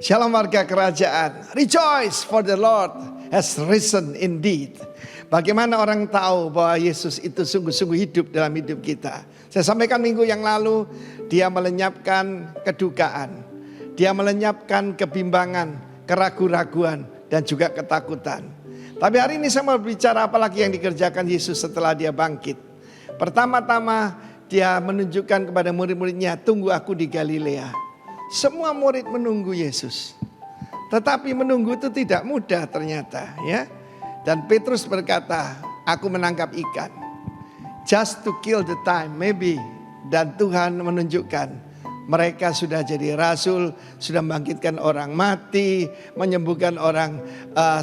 Shalom warga kerajaan. Rejoice for the Lord has risen indeed. Bagaimana orang tahu bahwa Yesus itu sungguh-sungguh hidup dalam hidup kita? Saya sampaikan minggu yang lalu, dia melenyapkan kedukaan. Dia melenyapkan kebimbangan, keraguan-raguan, dan juga ketakutan. Tapi hari ini saya mau bicara apalagi yang dikerjakan Yesus setelah dia bangkit. Pertama-tama dia menunjukkan kepada murid-muridnya, tunggu aku di Galilea. Semua murid menunggu Yesus. Tetapi menunggu itu tidak mudah ternyata, ya. Dan Petrus berkata, aku menangkap ikan. Just to kill the time, maybe. Dan Tuhan menunjukkan mereka sudah jadi rasul, sudah membangkitkan orang mati, menyembuhkan orang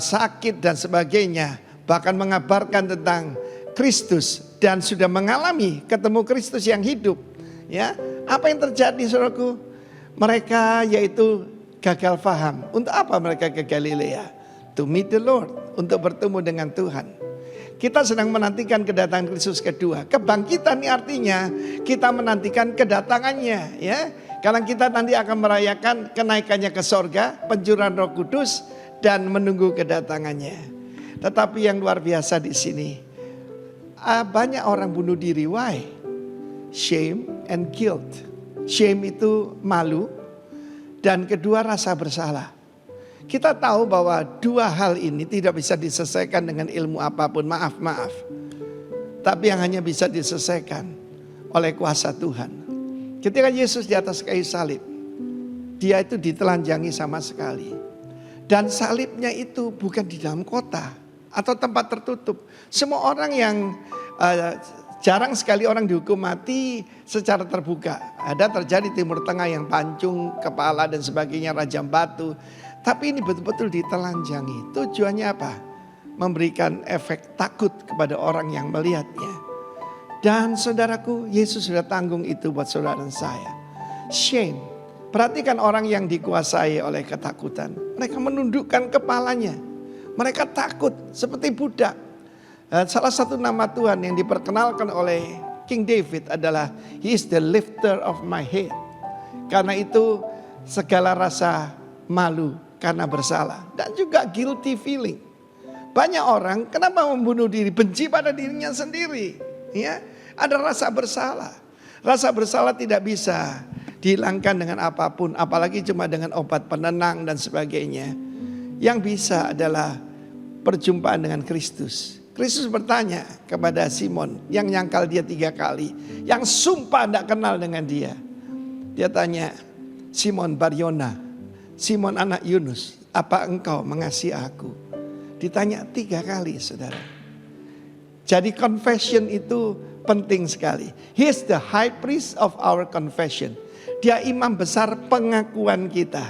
sakit dan sebagainya. Bahkan mengabarkan tentang Kristus dan sudah mengalami ketemu Kristus yang hidup. Ya, apa yang terjadi saudaraku? Mereka yaitu gagal faham. Untuk apa mereka ke Galilea? To meet the Lord, untuk bertemu dengan Tuhan. Kita sedang menantikan kedatangan Kristus kedua. Kebangkitan ini artinya kita menantikan kedatangannya, ya. Karena kita nanti akan merayakan kenaikannya ke sorga, pencurahan Roh Kudus, dan menunggu kedatangannya. Tetapi yang luar biasa di sini, banyak orang bunuh diri. Why? Shame and guilt. Shame itu malu, dan kedua rasa bersalah. Kita tahu bahwa dua hal ini tidak bisa diselesaikan dengan ilmu apapun, maaf. Tapi yang hanya bisa diselesaikan oleh kuasa Tuhan. Ketika Yesus di atas kayu salib, dia itu ditelanjangi sama sekali. Dan salibnya itu bukan di dalam kota atau tempat tertutup. Semua orang yang jarang sekali orang dihukum mati secara terbuka. Ada terjadi Timur Tengah yang pancung kepala dan sebagainya, rajam batu. Tapi ini betul-betul ditelanjangi. Tujuannya apa? Memberikan efek takut kepada orang yang melihatnya. Dan saudaraku, Yesus sudah tanggung itu buat saudara dan saya. Shame. Perhatikan orang yang dikuasai oleh ketakutan. Mereka menundukkan kepalanya. Mereka takut seperti budak. Salah satu nama Tuhan yang diperkenalkan oleh King David adalah He is the lifter of my head. Karena itu segala rasa malu karena bersalah. Dan juga guilty feeling. Banyak orang kenapa membunuh diri, benci pada dirinya sendiri. Ya, ada rasa bersalah. Rasa bersalah tidak bisa dihilangkan dengan apapun. Apalagi cuma dengan obat penenang dan sebagainya. Yang bisa adalah perjumpaan dengan Kristus. Kristus bertanya kepada Simon yang nyangkal dia 3 kali. Yang sumpah tidak kenal dengan dia. Dia tanya, Simon Baryona, Simon anak Yunus, apa engkau mengasihi aku? Ditanya 3 kali saudara. Jadi confession itu penting sekali. He is the high priest of our confession. Dia imam besar pengakuan kita.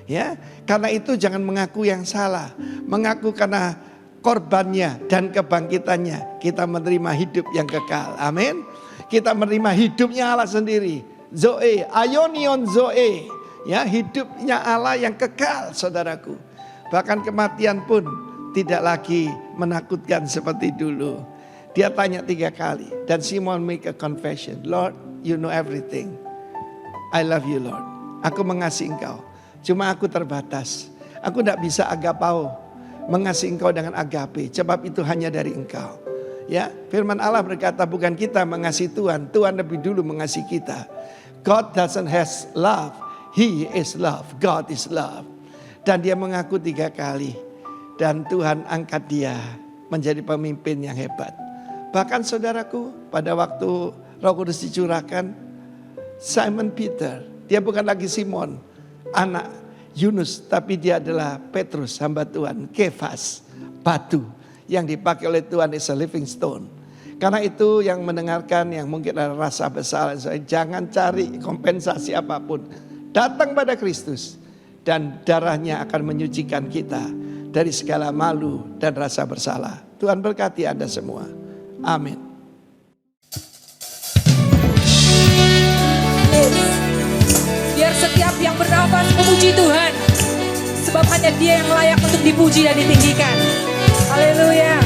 Ya, karena itu jangan mengaku yang salah. Mengaku karena korbannya dan kebangkitannya, kita menerima hidup yang kekal. Amin. Kita menerima hidupnya Allah sendiri. Zoe, aionion zoe. Ya, hidupnya Allah yang kekal, saudaraku. Bahkan kematian pun tidak lagi menakutkan seperti dulu. Dia tanya 3 kali. Dan Simon make a confession. Lord, you know everything. I love you, Lord. Aku mengasihi engkau. Cuma aku terbatas. Aku tidak bisa agapao. Mengasihi engkau dengan agape, sebab itu hanya dari engkau. Ya, firman Allah berkata bukan kita mengasihi Tuhan, Tuhan lebih dulu mengasihi kita. God doesn't has love, He is love, God is love. Dan dia mengaku 3 kali. Dan Tuhan angkat dia menjadi pemimpin yang hebat. Bahkan saudaraku, pada waktu Roh Kudus dicurahkan, Simon Peter, dia bukan lagi Simon, anak Yunus, tapi dia adalah Petrus, hamba Tuhan, Kefas, batu yang dipakai oleh Tuhan is a living stone. Karena itu yang mendengarkan yang mungkin ada rasa bersalah, jangan cari kompensasi apapun. Datang pada Kristus dan darahnya akan menyucikan kita dari segala malu dan rasa bersalah. Tuhan berkati Anda semua. Amin. Biar setiap yang bernafas memuji Tuhan. Sebab hanya Dia yang layak untuk dipuji dan ditinggikan. Haleluya.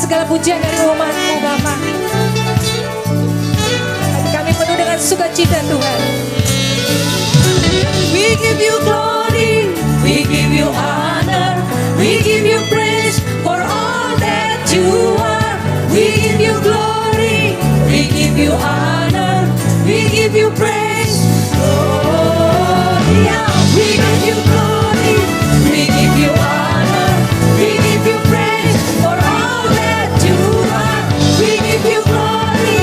segala pujian dari umat-Mu Bapa. Hati kami penuh dengan sukacita Tuhan. We give you glory, we give you honor, we give you praise for all that you are. We give you glory, we give you honor, we give you praise. Oh, yeah. We give you glory, we give you honor, we give you praise for all that you are. We give you glory,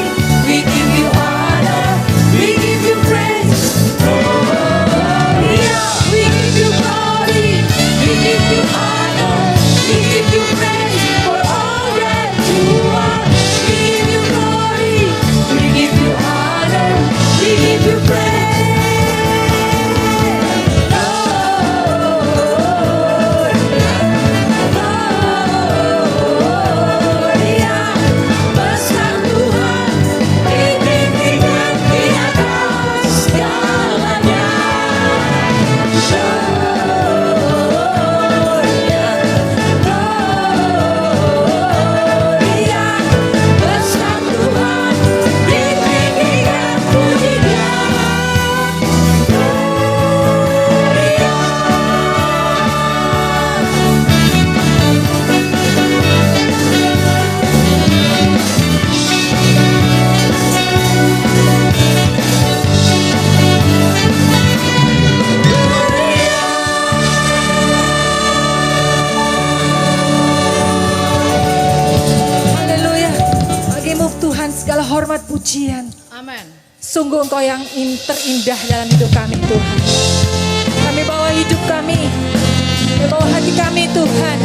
we give you honor, we give you praise. We give you glory, we give you honor, we give you praise for all that you are. We give you glory, we give you honor, we give you praise. Gloria, besar Tuhan, ditinggikan di atas segalanya. Gloria, besar Tuhan, ditinggikan pujinya. Haleluya. Bagimu Tuhan segala hormat pujian. Amin. Sungguh Engkau yang terindah dalam hidup kami Tuhan. Kami bawa hidup kami, kami bawa hati kami Tuhan,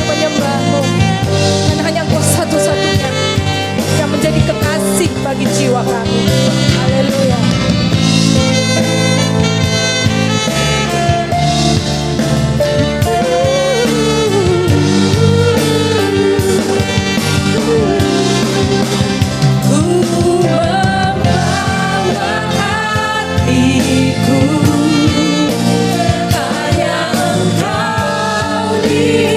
menyembah-Mu. Dan hanya Engkau satu-satunya yang menjadi kekasih bagi jiwa kami. Haleluya. Ku membawa hatiku, hanya Engkau di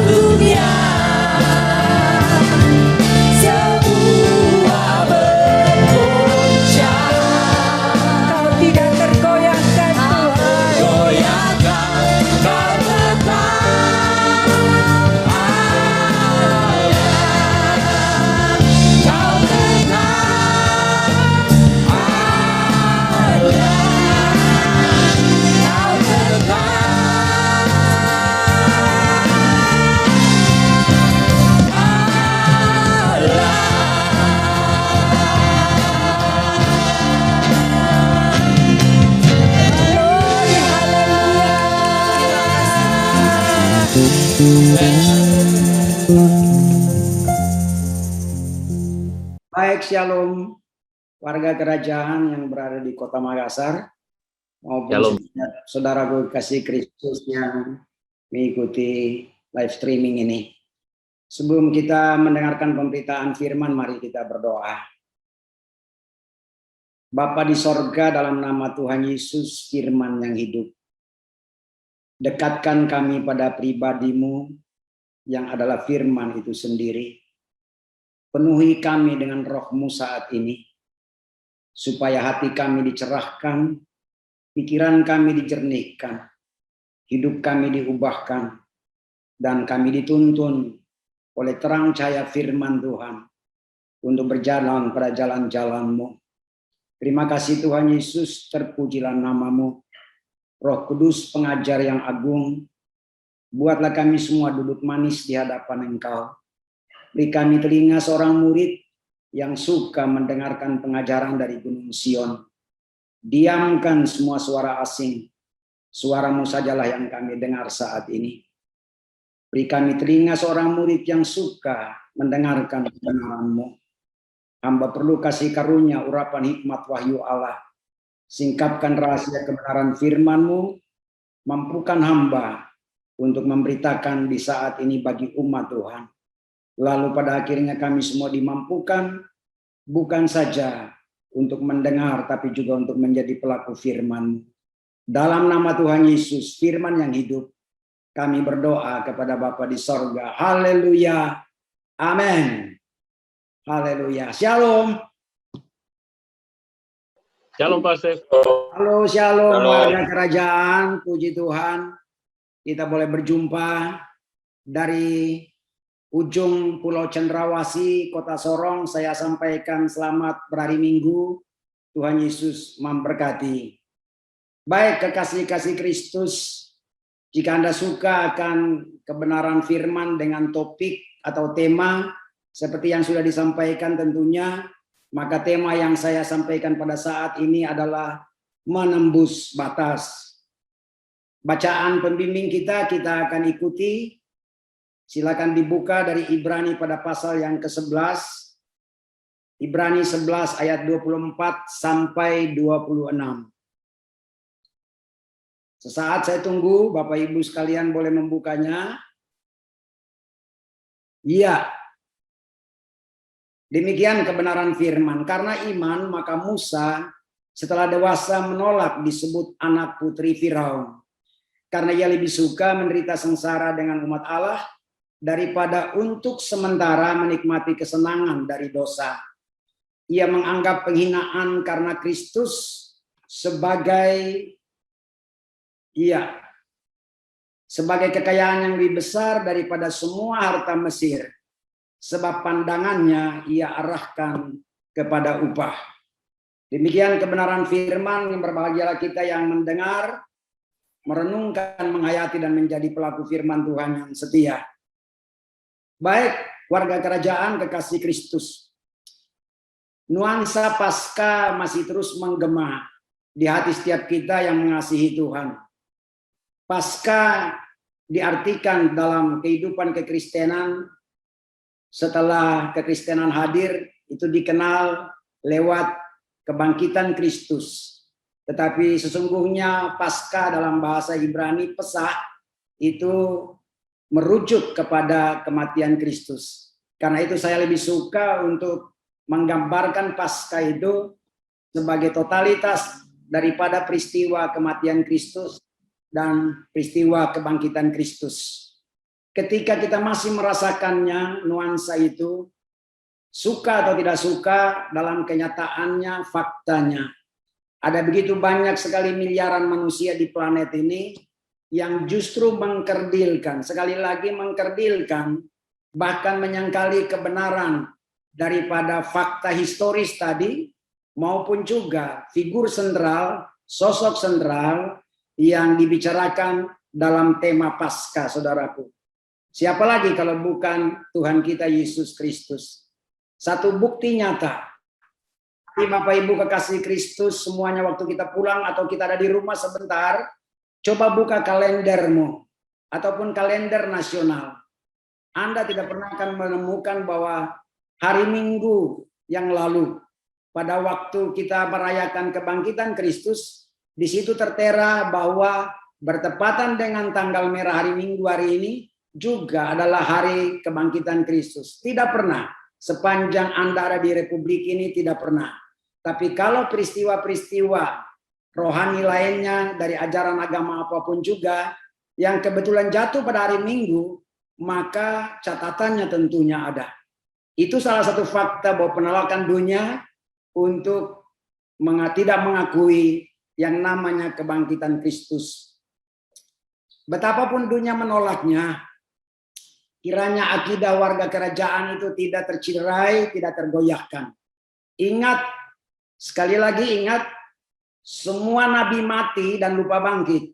dunia. Semua bergoncang. Kau tidak tergoyahkan Tuhan. Goyahkan, kau tetap Allah. Kau tetap Allah. Kau tetap Glory, Baik, shalom warga kerajaan yang berada di Kota Makassar maupun Shalom. saudaraku kasih Kristus yang mengikuti live streaming ini. Sebelum kita mendengarkan pemberitaan firman, mari kita berdoa. Bapa di sorga, dalam nama Tuhan Yesus, firman yang hidup, dekatkan kami pada pribadi-Mu yang adalah firman itu sendiri. Penuhi kami dengan roh-Mu saat ini, supaya hati kami dicerahkan, pikiran kami dijernihkan, hidup kami diubahkan, dan kami dituntun oleh terang cahaya firman Tuhan untuk berjalan pada jalan-jalan-Mu. Terima kasih Tuhan Yesus, terpujilah nama-Mu. Roh Kudus pengajar yang agung, buatlah kami semua duduk manis di hadapan Engkau. Beri kami telinga seorang murid yang suka mendengarkan pengajaran dari Gunung Sion. Diamkan semua suara asing, suara-Mu sajalah yang kami dengar saat ini. Beri kami telinga seorang murid yang suka mendengarkan kebenaran-Mu. Hamba perlu kasih karunia urapan hikmat wahyu Allah. Singkapkan rahasia kebenaran firman-Mu, mampukan hamba untuk memberitakan di saat ini bagi umat Tuhan. Lalu pada akhirnya kami semua dimampukan bukan saja untuk mendengar, tapi juga untuk menjadi pelaku firman. Dalam nama Tuhan Yesus, firman yang hidup, kami berdoa kepada Bapa di sorga. Haleluya. Amin. Haleluya. Shalom. Shalom Pastor. Halo, shalom Shalom. warga kerajaan. Puji Tuhan. Kita boleh berjumpa dari ujung Pulau Cendrawasih, Kota Sorong. Saya sampaikan selamat berhari Minggu. Tuhan Yesus memberkati. Baik, kekasih-kasih Kristus, jika Anda suka akan kebenaran firman dengan topik atau tema seperti yang sudah disampaikan tentunya, maka tema yang saya sampaikan pada saat ini adalah menembus batas. Bacaan pembimbing kita akan ikuti. Silakan dibuka dari Ibrani pada pasal yang ke-11. Ibrani 11 ayat 24 sampai 26. Sesaat saya tunggu, Bapak Ibu sekalian boleh membukanya. Iya. Demikian kebenaran firman. Karena iman, maka Musa setelah dewasa menolak disebut anak putri Firaun. Karena ia lebih suka menderita sengsara dengan umat Allah daripada untuk sementara menikmati kesenangan dari dosa. Ia menganggap penghinaan karena Kristus sebagai kekayaan yang lebih besar daripada semua harta Mesir. Sebab pandangannya ia arahkan kepada upah. Demikian kebenaran firman, yang berbahagialah kita yang mendengar, merenungkan, menghayati, dan menjadi pelaku firman Tuhan yang setia. Baik, warga kerajaan kekasih Kristus. Nuansa Paskah masih terus menggema di hati setiap kita yang mengasihi Tuhan. Paskah diartikan dalam kehidupan kekristenan, setelah kekristenan hadir, itu dikenal lewat kebangkitan Kristus. Tetapi sesungguhnya Paskah dalam bahasa Ibrani, Pesach, itu merujuk kepada kematian Kristus. Karena itu saya lebih suka untuk menggambarkan Paskah itu sebagai totalitas daripada peristiwa kematian Kristus dan peristiwa kebangkitan Kristus. ketika kita masih merasakannya, nuansa itu, suka atau tidak suka, dalam kenyataannya, faktanya, ada begitu banyak sekali miliaran manusia di planet ini yang justru mengkerdilkan, sekali lagi mengkerdilkan, bahkan menyangkali kebenaran daripada fakta historis tadi, maupun juga figur sentral, sosok sentral yang dibicarakan dalam tema Paskah, saudaraku. Siapa lagi kalau bukan Tuhan kita Yesus Kristus? Satu bukti nyata. Bapak Ibu kekasih Kristus, semuanya waktu kita pulang atau kita ada di rumah sebentar, coba buka kalendermu ataupun kalender nasional. Anda tidak pernah akan menemukan bahwa hari Minggu yang lalu, pada waktu kita merayakan kebangkitan Kristus, di situ tertera bahwa bertepatan dengan tanggal merah hari Minggu hari ini juga adalah hari kebangkitan Kristus. Tidak pernah, sepanjang Anda ada di Republik ini tidak pernah. Tapi kalau peristiwa-peristiwa rohani lainnya dari ajaran agama apapun juga yang kebetulan jatuh pada hari Minggu, maka catatannya tentunya ada. Itu salah satu fakta bahwa penolakan dunia untuk tidak mengakui yang namanya kebangkitan Kristus. Betapapun dunia menolaknya, kiranya akidah warga kerajaan itu tidak tercederai, tidak tergoyahkan. Ingat, sekali lagi ingat, semua nabi mati dan lupa bangkit.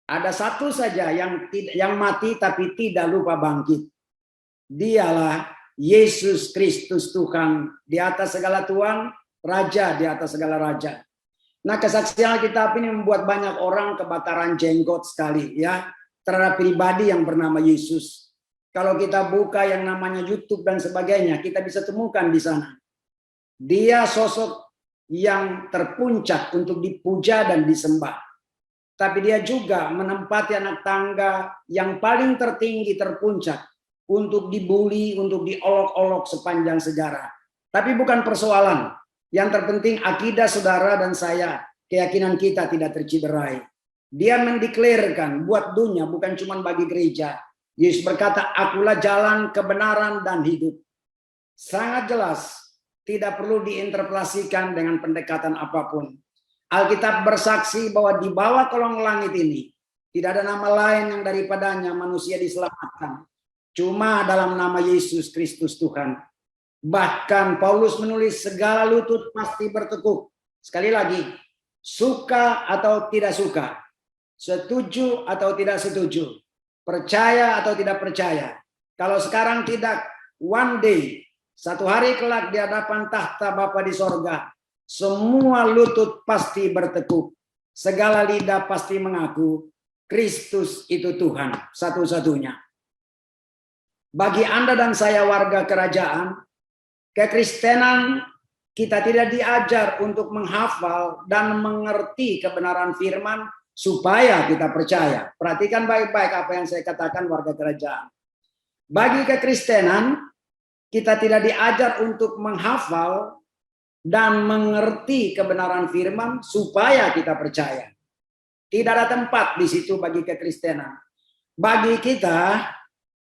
Ada satu saja yang mati tapi tidak lupa bangkit. Dialah Yesus Kristus Tuhan, di atas segala Tuhan, Raja di atas segala Raja. Nah, kesaksian Alkitab ini membuat banyak orang kebakaran jenggot sekali ya terhadap pribadi yang bernama Yesus. Kalau kita buka yang namanya YouTube dan sebagainya, kita bisa temukan di sana. Dia sosok yang terpuncak untuk dipuja dan disembah. Tapi dia juga menempati anak tangga yang paling tertinggi, terpuncak, untuk dibully, untuk diolok-olok sepanjang sejarah. Tapi bukan persoalan. Yang terpenting akidah saudara dan saya, keyakinan kita tidak tercederai. Dia mendeklarasikan buat dunia, bukan cuma bagi gereja. Yesus berkata, akulah jalan, kebenaran, dan hidup. Sangat jelas, tidak perlu diinterpretasikan dengan pendekatan apapun. Alkitab bersaksi bahwa di bawah kolong langit ini, tidak ada nama lain yang daripadanya manusia diselamatkan. Cuma dalam nama Yesus Kristus Tuhan. Bahkan Paulus menulis segala lutut pasti bertekuk. Sekali lagi, suka atau tidak suka, setuju atau tidak setuju, percaya atau tidak percaya. Kalau sekarang tidak, one day, satu hari kelak di hadapan tahta Bapa di sorga, semua lutut pasti bertekuk. Segala lidah pasti mengaku Kristus itu Tuhan satu-satunya. Bagi Anda dan saya warga kerajaan, kekristenan kita tidak diajar untuk menghafal dan mengerti kebenaran firman supaya kita percaya. Perhatikan baik-baik apa yang saya katakan warga kerajaan. Bagi kekristenan, kita tidak diajar untuk menghafal dan mengerti kebenaran firman supaya kita percaya. Tidak ada tempat di situ bagi kekristenan. Bagi kita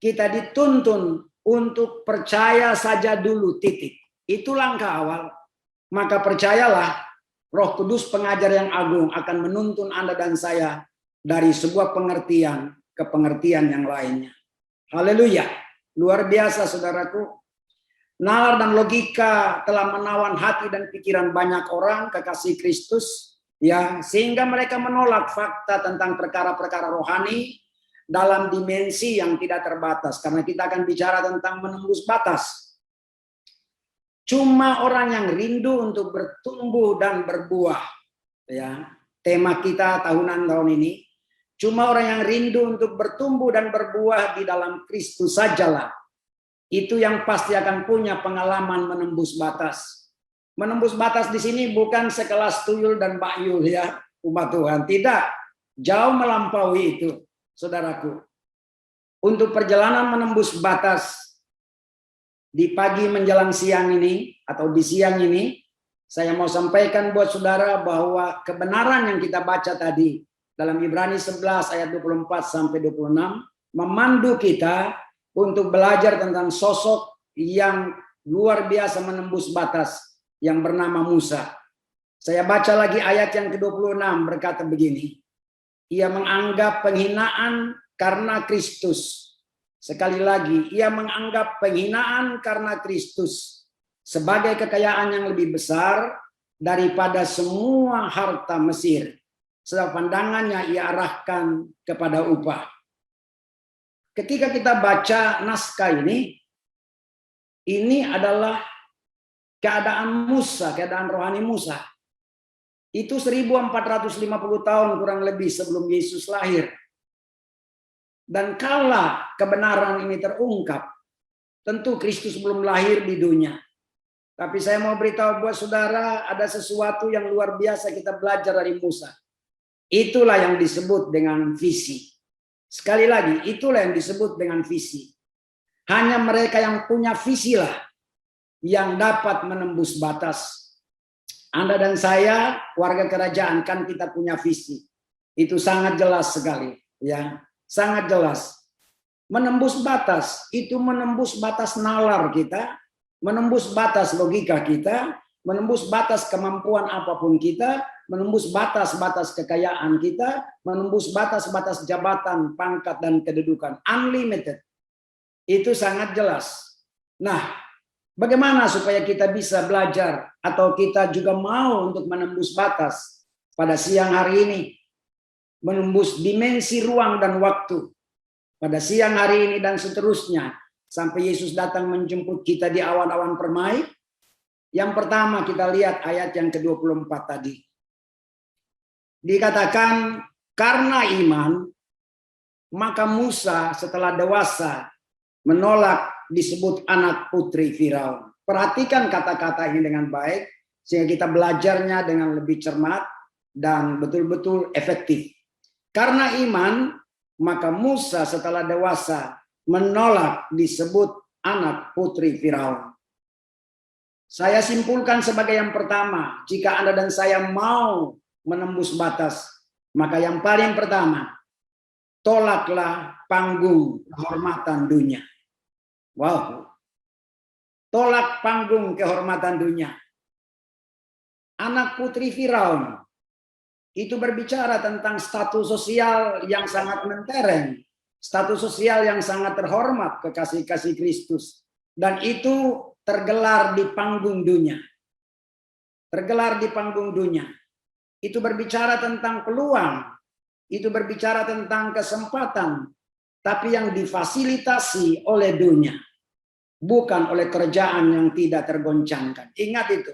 dituntun untuk percaya saja dulu, titik. Itu langkah awal. Maka percayalah, Roh Kudus pengajar yang agung akan menuntun Anda dan saya dari sebuah pengertian ke pengertian yang lainnya. Haleluya. Luar biasa saudaraku. Nalar dan logika telah menawan hati dan pikiran banyak orang kekasih Kristus, ya, sehingga mereka menolak fakta tentang perkara-perkara rohani dalam dimensi yang tidak terbatas, karena kita akan bicara tentang menembus batas. Cuma orang yang rindu untuk bertumbuh dan berbuah, ya, tema kita tahun ini, cuma orang yang rindu untuk bertumbuh dan berbuah di dalam Kristus sajalah, itu yang pasti akan punya pengalaman menembus batas. Menembus batas di sini bukan sekelas tuyul dan Mbak Yul ya, umat Tuhan, tidak, jauh melampaui itu. Saudaraku, untuk perjalanan menembus batas di pagi menjelang siang ini atau di siang ini, saya mau sampaikan buat saudara bahwa kebenaran yang kita baca tadi dalam Ibrani 11 ayat 24 sampai 26 memandu kita untuk belajar tentang sosok yang luar biasa menembus batas yang bernama Musa. Saya baca lagi ayat yang ke-26 berkata begini. Ia menganggap penghinaan karena Kristus. Sekali lagi, ia menganggap penghinaan karena Kristus sebagai kekayaan yang lebih besar daripada semua harta Mesir. Sebab pandangannya ia arahkan kepada upah. Ketika kita baca naskah ini adalah keadaan Musa, keadaan rohani Musa. Itu 1450 tahun kurang lebih sebelum Yesus lahir. Dan kala kebenaran ini terungkap, tentu Kristus belum lahir di dunia. Tapi saya mau beritahu buat saudara, ada sesuatu yang luar biasa kita belajar dari Musa. Itulah yang disebut dengan visi. Sekali lagi, itulah yang disebut dengan visi. Hanya mereka yang punya visi lah yang dapat menembus batas. Anda dan saya, warga kerajaan, kan kita punya visi. Itu sangat jelas sekali, ya, sangat jelas. Menembus batas, itu menembus batas nalar kita, menembus batas logika kita, menembus batas kemampuan apapun kita, menembus batas-batas kekayaan kita, menembus batas-batas jabatan, pangkat, dan kedudukan. Unlimited. Itu sangat jelas. Nah, bagaimana supaya kita bisa belajar atau kita juga mau untuk menembus batas pada siang hari ini? Menembus dimensi ruang dan waktu. Pada siang hari ini dan seterusnya. Sampai Yesus datang menjemput kita di awan-awan permai. Yang pertama kita lihat ayat yang ke-24 tadi. Dikatakan karena iman, maka Musa setelah dewasa menolak disebut anak putri Firaun. Perhatikan kata-kata ini dengan baik, sehingga kita belajarnya dengan lebih cermat dan betul-betul efektif. Karena iman, maka Musa setelah dewasa menolak disebut anak putri Firaun. Saya simpulkan sebagai yang pertama, jika Anda dan saya mau menembus batas, maka yang paling pertama, tolaklah panggung kehormatan dunia. Wow. Tolak panggung kehormatan dunia. Anak putri Firaun itu berbicara tentang status sosial yang sangat mentereng, status sosial yang sangat terhormat, kekasih-kasih Kristus, dan itu tergelar di panggung dunia. Tergelar di panggung dunia. Itu berbicara tentang peluang, itu berbicara tentang kesempatan, tapi yang difasilitasi oleh dunia, bukan oleh kerajaan yang tidak tergoncangkan. Ingat itu.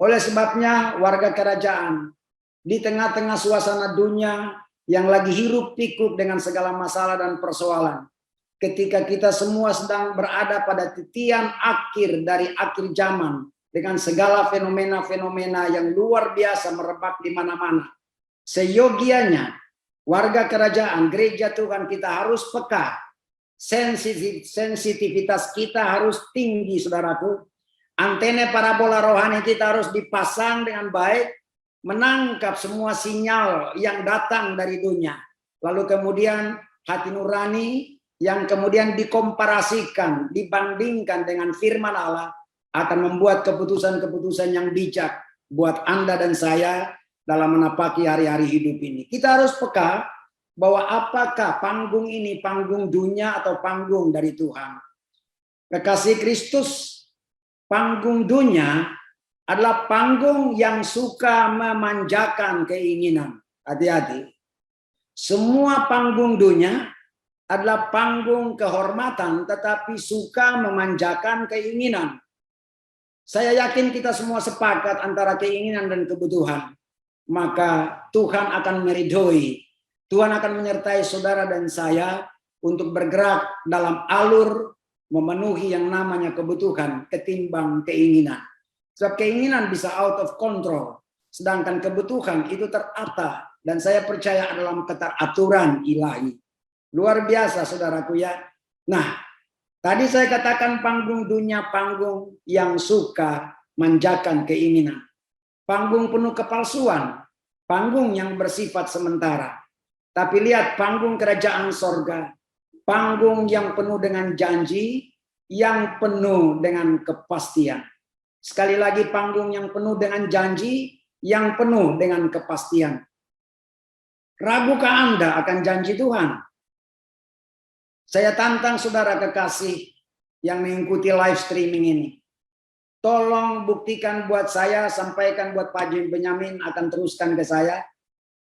Oleh sebabnya warga kerajaan di tengah-tengah suasana dunia yang lagi hiruk pikuk dengan segala masalah dan persoalan. Ketika kita semua sedang berada pada titian akhir dari akhir zaman dengan segala fenomena-fenomena yang luar biasa merebak di mana-mana. Seyogianya warga kerajaan, gereja Tuhan kita harus peka. Sensitivitas kita harus tinggi, saudaraku. Antena parabola rohani kita harus dipasang dengan baik, menangkap semua sinyal yang datang dari dunia. Lalu kemudian hati nurani yang kemudian dikomparasikan, dibandingkan dengan firman Allah, akan membuat keputusan-keputusan yang bijak buat Anda dan saya dalam menapaki hari-hari hidup ini. Kita harus peka bahwa apakah panggung ini panggung dunia atau panggung dari Tuhan. Kekasih Kristus, panggung dunia adalah panggung yang suka memanjakan keinginan. Hati-hati. Semua panggung dunia adalah panggung kehormatan tetapi suka memanjakan keinginan. Saya yakin kita semua sepakat antara keinginan dan kebutuhan. Maka Tuhan akan meridhoi. Tuhan akan menyertai saudara dan saya untuk bergerak dalam alur memenuhi yang namanya kebutuhan ketimbang keinginan. Sebab keinginan bisa out of control. Sedangkan kebutuhan itu terata. Dan saya percaya dalam keteraturan ilahi. Luar biasa saudaraku ya. Nah, tadi saya katakan panggung dunia, panggung yang suka manjakan keinginan. Panggung penuh kepalsuan, panggung yang bersifat sementara. Tapi lihat panggung kerajaan sorga, Panggung yang penuh dengan janji, yang penuh dengan kepastian. Sekali lagi, panggung yang penuh dengan janji, yang penuh dengan kepastian. Ragukah Anda akan janji Tuhan? Saya tantang saudara kekasih yang mengikuti live streaming ini. Tolong buktikan buat saya, sampaikan buat Pak Jim Benyamin, akan teruskan ke saya.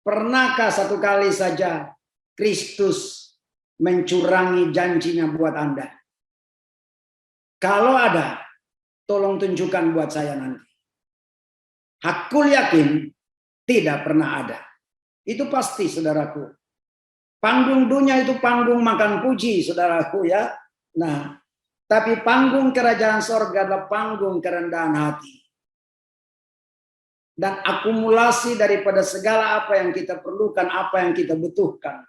Pernahkah satu kali saja Kristus mencurangi janjinya buat Anda? Kalau ada, tolong tunjukkan buat saya nanti. Aku yakin tidak pernah ada. Itu pasti, saudaraku. Panggung dunia itu panggung makan puji, saudaraku ya. Nah, tapi panggung kerajaan sorga adalah panggung kerendahan hati. Dan akumulasi daripada segala apa yang kita perlukan, apa yang kita butuhkan.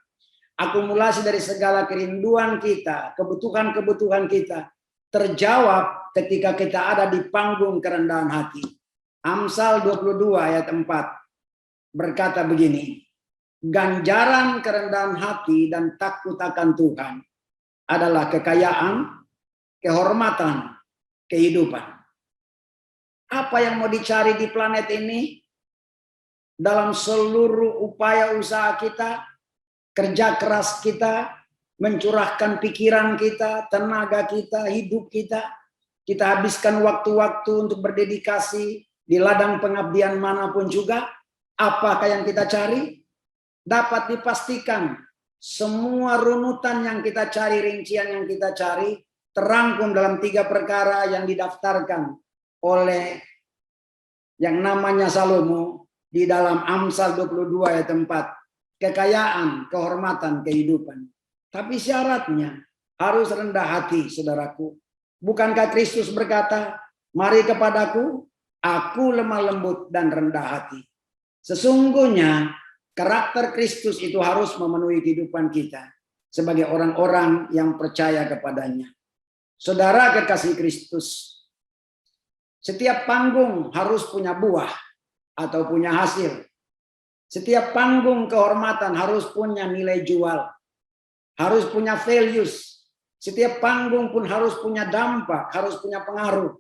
Akumulasi dari segala kerinduan kita, kebutuhan-kebutuhan kita terjawab ketika kita ada di panggung kerendahan hati. Amsal 22 ayat 4 berkata begini, ganjaran kerendahan hati dan takut akan Tuhan adalah kekayaan, kehormatan, kehidupan. Apa yang mau dicari di planet ini? Dalam seluruh upaya usaha kita, kerja keras kita, mencurahkan pikiran kita, tenaga kita, hidup kita. Kita habiskan waktu-waktu untuk berdedikasi di ladang pengabdian manapun juga. Apakah yang kita cari? Dapat dipastikan semua runutan yang kita cari, rincian yang kita cari, terangkum dalam 3 perkara yang didaftarkan oleh yang namanya Salomo di dalam Amsal 22 ayat 4. Kekayaan, kehormatan, kehidupan. Tapi syaratnya harus rendah hati, saudaraku. Bukankah Kristus berkata, mari kepadaku, aku lemah lembut dan rendah hati. Sesungguhnya karakter Kristus itu harus memenuhi kehidupan kita sebagai orang-orang yang percaya kepadanya. Saudara kekasih Kristus, setiap panggung harus punya buah atau punya hasil. Setiap panggung kehormatan harus punya nilai jual, harus punya values. Setiap panggung pun harus punya dampak, harus punya pengaruh.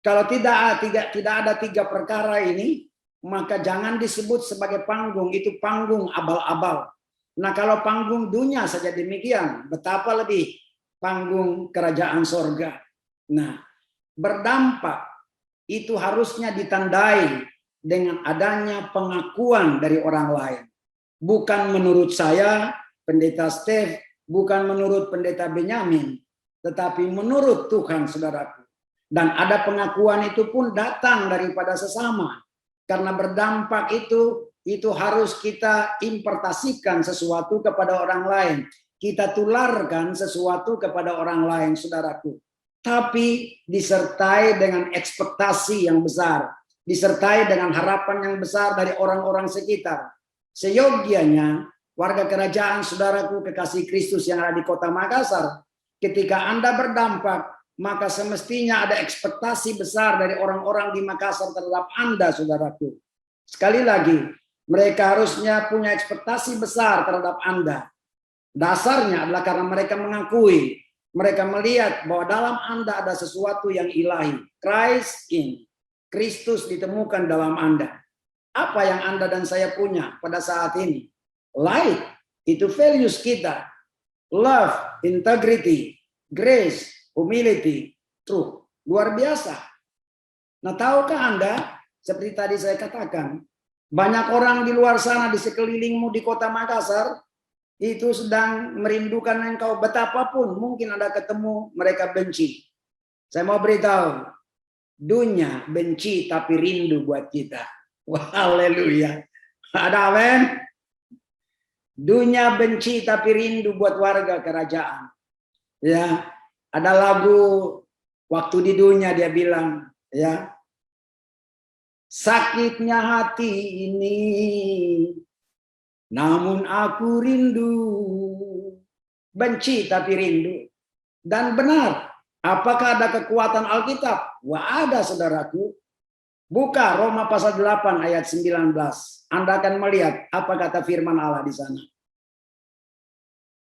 Kalau tidak ada 3 perkara ini, maka jangan disebut sebagai panggung, itu panggung abal-abal. Nah, kalau panggung dunia saja demikian, betapa lebih panggung kerajaan sorga. Nah, berdampak itu harusnya ditandai dengan adanya pengakuan dari orang lain. Bukan menurut saya, Pendeta Steve, bukan menurut Pendeta Benyamin, tetapi menurut Tuhan, saudaraku. Dan ada pengakuan itu pun datang daripada sesama. Karena berdampak itu harus kita importasikan sesuatu kepada orang lain. Kita tularkan sesuatu kepada orang lain, saudaraku. Tapi disertai dengan ekspektasi yang besar. Disertai dengan harapan yang besar dari orang-orang sekitar. Seyogianya, warga kerajaan, saudaraku, kekasih Kristus yang ada di kota Makassar, ketika Anda berdampak, maka semestinya ada ekspektasi besar dari orang-orang di Makassar terhadap Anda, saudaraku. Sekali lagi, mereka harusnya punya ekspektasi besar terhadap Anda. Dasarnya adalah karena mereka mengakui, mereka melihat bahwa dalam Anda ada sesuatu yang ilahi. Christ in. Kristus ditemukan dalam Anda. Apa yang Anda dan saya punya pada saat ini? Light, itu values kita. Love, integrity, grace, humility, truth. Luar biasa. Nah, tahukah Anda, seperti tadi saya katakan, banyak orang di luar sana di sekelilingmu di kota Makassar, itu sedang merindukan engkau betapapun mungkin Anda ketemu, mereka benci. Saya mau beritahu, dunia benci tapi rindu buat kita. Wah, haleluya. Ada amin? Dunia benci tapi rindu buat warga kerajaan. Ya, ada lagu waktu di dunia dia bilang, ya. Sakitnya hati ini, namun aku rindu. Benci tapi rindu. Dan benar, apakah ada kekuatan Alkitab? Wah, ada, saudaraku. Buka Roma pasal 8 ayat 19. Anda akan melihat apa kata firman Allah di sana.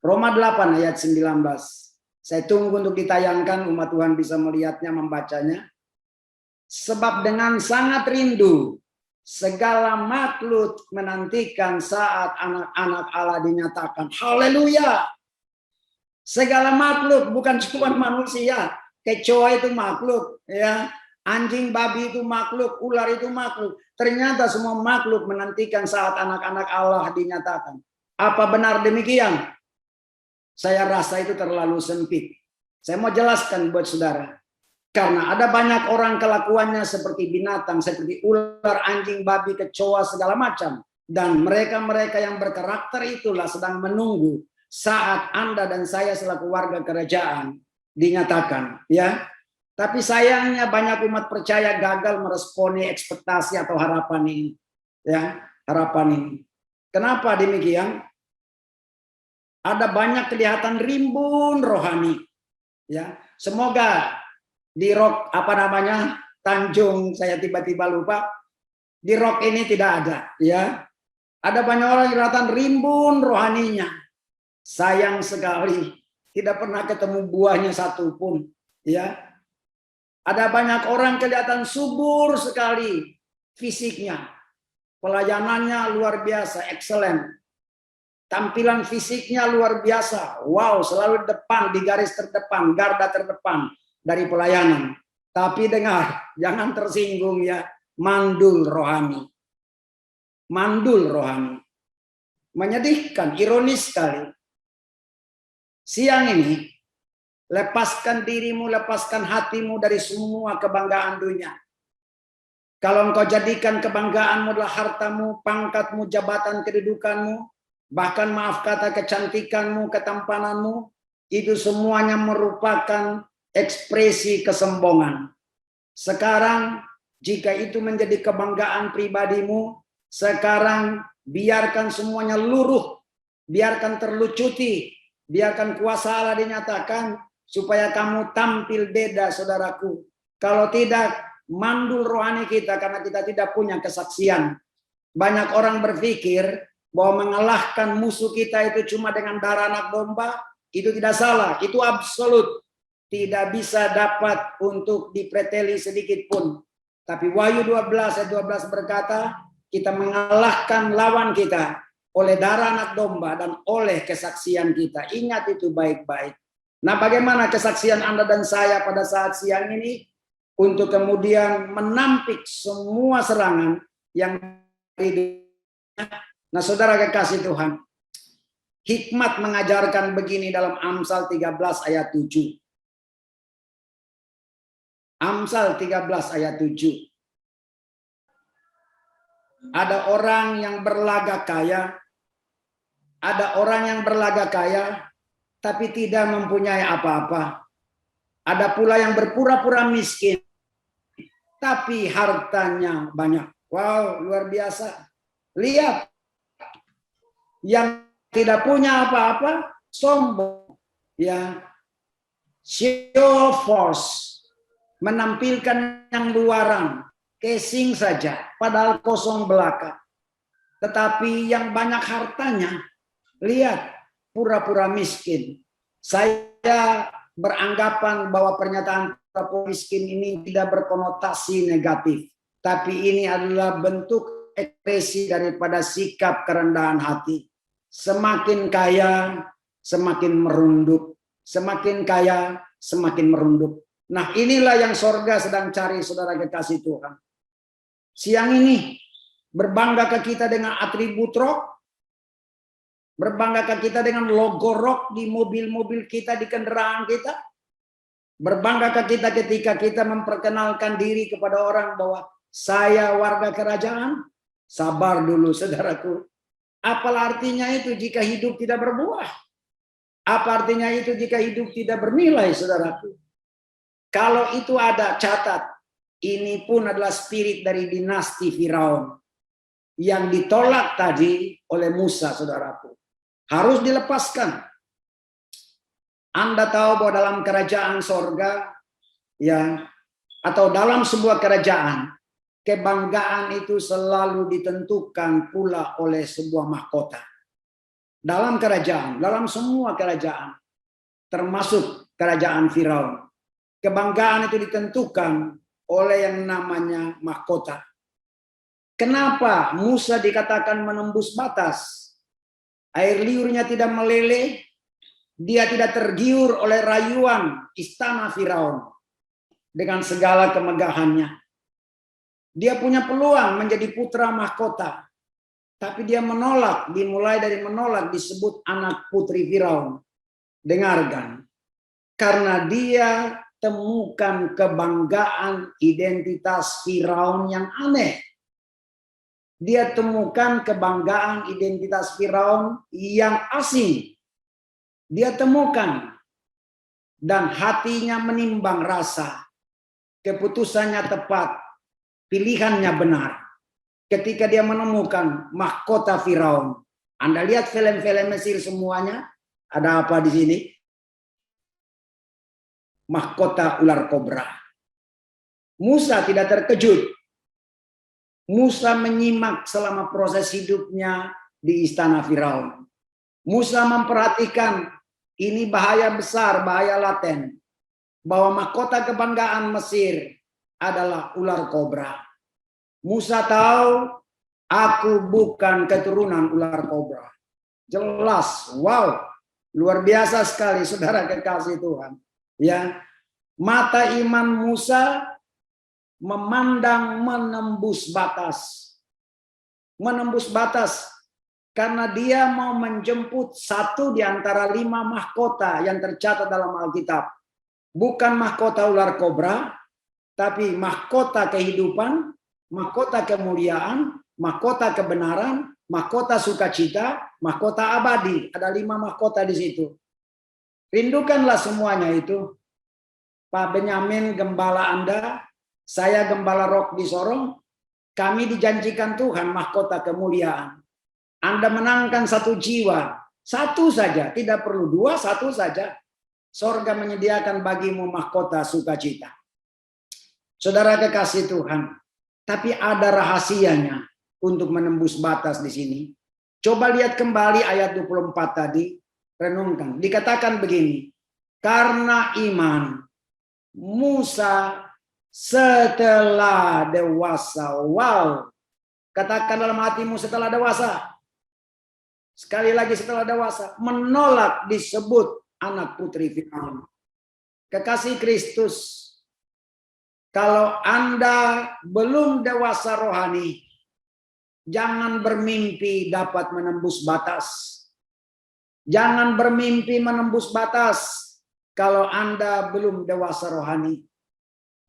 Roma 8 ayat 19. Saya tunggu untuk ditayangkan, umat Tuhan bisa melihatnya, membacanya. Sebab dengan sangat rindu segala makhluk menantikan saat anak-anak Allah dinyatakan. Haleluya. Segala makhluk, bukan cuma manusia. Kecoa itu makhluk, ya. Anjing, babi itu makhluk, ular itu makhluk. Ternyata semua makhluk menantikan saat anak-anak Allah dinyatakan. Apa benar demikian? Saya rasa itu terlalu sempit. Saya mau jelaskan buat saudara. Karena ada banyak orang kelakuannya seperti binatang, seperti ular, anjing, babi, kecoa, segala macam. Dan mereka-mereka yang berkarakter itulah sedang menunggu saat Anda dan saya selaku warga kerajaan dinyatakan. Ya. Tapi sayangnya banyak umat percaya gagal meresponi ekspektasi atau harapan ini. Ya, harapan ini. Kenapa demikian? Ada banyak kelihatan rimbun rohani. Ya, semoga di rock Tanjung, saya tiba-tiba lupa, di rock ini tidak ada, ya. Ada banyak orang yang kelihatan rimbun rohaninya. Sayang sekali tidak pernah ketemu buahnya satupun, ya. Ada banyak orang kelihatan subur sekali fisiknya, pelayanannya luar biasa, excellent, tampilan fisiknya luar biasa, wow, selalu depan, di garis terdepan, garda terdepan dari pelayanan. Tapi dengar, jangan tersinggung ya, mandul rohani. Mandul rohani. Menyedihkan, ironis sekali. Siang ini, lepaskan dirimu, lepaskan hatimu dari semua kebanggaan dunia. Kalau engkau jadikan kebanggaanmu adalah hartamu, pangkatmu, jabatan, kedudukanmu, bahkan maaf kata kecantikanmu, ketampananmu, itu semuanya merupakan ekspresi kesombongan. Sekarang jika itu menjadi kebanggaan pribadimu, sekarang biarkan semuanya luruh, biarkan terlucuti, biarkan kuasa Allah dinyatakan supaya kamu tampil beda, saudaraku. Kalau tidak, mandul rohani kita karena kita tidak punya kesaksian. Banyak orang berpikir bahwa mengalahkan musuh kita itu cuma dengan darah anak domba. Itu tidak salah, itu absolut. Tidak bisa dapat untuk dipreteli sedikit pun. Tapi Wahyu 12 ayat 12 berkata, kita mengalahkan lawan kita oleh darah anak domba dan oleh kesaksian kita. Ingat itu baik-baik. Nah, bagaimana kesaksian Anda dan saya pada saat siang ini? Untuk kemudian menampik semua serangan yang nah, saudara kekasih Tuhan, hikmat mengajarkan begini dalam Amsal 13 ayat 7. Amsal 13 ayat 7. Ada orang yang berlagak kaya, ada orang yang berlagak kaya, tapi tidak mempunyai apa-apa. Ada pula yang berpura-pura miskin, tapi hartanya banyak. Wow, luar biasa. Lihat, yang tidak punya apa-apa, sombong. Ya, show force. Menampilkan yang luaran, casing saja, padahal kosong belaka. Tetapi yang banyak hartanya, lihat, pura-pura miskin. Saya beranggapan bahwa pernyataan pura-pura miskin ini tidak berkonotasi negatif. Tapi ini adalah bentuk ekspresi daripada sikap kerendahan hati. Semakin kaya, semakin merunduk. Semakin kaya, semakin merunduk. Nah, inilah yang sorga sedang cari, saudara kekasih Tuhan. Siang ini, berbanggakah kita dengan atribut rock? Berbanggakah kita dengan logo rock di mobil-mobil kita, di kendaraan kita? Berbanggakah kita ketika kita memperkenalkan diri kepada orang bahwa saya warga kerajaan? Sabar dulu, saudaraku. Apa artinya itu jika hidup tidak berbuah? Apa artinya itu jika hidup tidak bernilai, saudaraku? Kalau itu ada, catat. Ini pun adalah spirit dari dinasti Firaun yang ditolak tadi oleh Musa, saudaraku. Harus dilepaskan. Anda tahu bahwa dalam kerajaan sorga, ya, atau dalam sebuah kerajaan, kebanggaan itu selalu ditentukan pula oleh sebuah mahkota. dalam kerajaan, dalam semua kerajaan, termasuk kerajaan Firaun. Kebanggaan itu ditentukan oleh yang namanya mahkota. Kenapa Musa dikatakan menembus batas? Air liurnya tidak meleleh, dia tidak tergiur oleh rayuan istana Firaun dengan segala kemegahannya. Dia punya peluang menjadi putra mahkota, tapi dia menolak, dimulai dari menolak disebut anak putri Firaun. Dengarkan, karena dia temukan kebanggaan identitas Firaun yang aneh. Dia temukan kebanggaan identitas Firaun yang asing. Dia temukan dan hatinya menimbang rasa. Keputusannya tepat, pilihannya benar. Ketika dia menemukan mahkota Firaun. Anda lihat film-film Mesir semuanya, ada apa di sini? Mahkota ular kobra. Musa tidak terkejut. Musa menyimak selama proses hidupnya di istana Firaun. Musa memperhatikan ini bahaya besar, bahaya laten. Bahwa mahkota kebanggaan Mesir adalah ular kobra. Musa tahu, aku bukan keturunan ular kobra. Jelas, wow, luar biasa sekali saudara kekasih Tuhan. Ya, mata iman Musa memandang menembus batas. Menembus batas karena dia mau menjemput satu di antara 5 mahkota yang tercatat dalam Alkitab. Bukan mahkota ular kobra, tapi mahkota kehidupan, mahkota kemuliaan, mahkota kebenaran, mahkota sukacita, mahkota abadi. Ada 5 mahkota di situ. Rindukanlah semuanya itu. Pak Benyamin, gembala Anda, saya gembala Rock di Sorong, kami dijanjikan Tuhan mahkota kemuliaan. Anda menangkan 1 jiwa, 1 saja, tidak perlu 2, 1 saja. Sorga menyediakan bagimu mahkota sukacita. Saudara kekasih Tuhan, tapi ada rahasianya untuk menembus batas di sini. Coba lihat kembali ayat 24 tadi, renungkan. Dikatakan begini, karena iman Musa setelah dewasa. Wow. Katakan dalam hatimu setelah dewasa. Sekali lagi setelah dewasa. Menolak disebut anak putri Firaun. Kekasih Kristus. Kalau Anda belum dewasa rohani. Jangan bermimpi dapat menembus batas. Jangan bermimpi menembus batas. Kalau Anda belum dewasa rohani.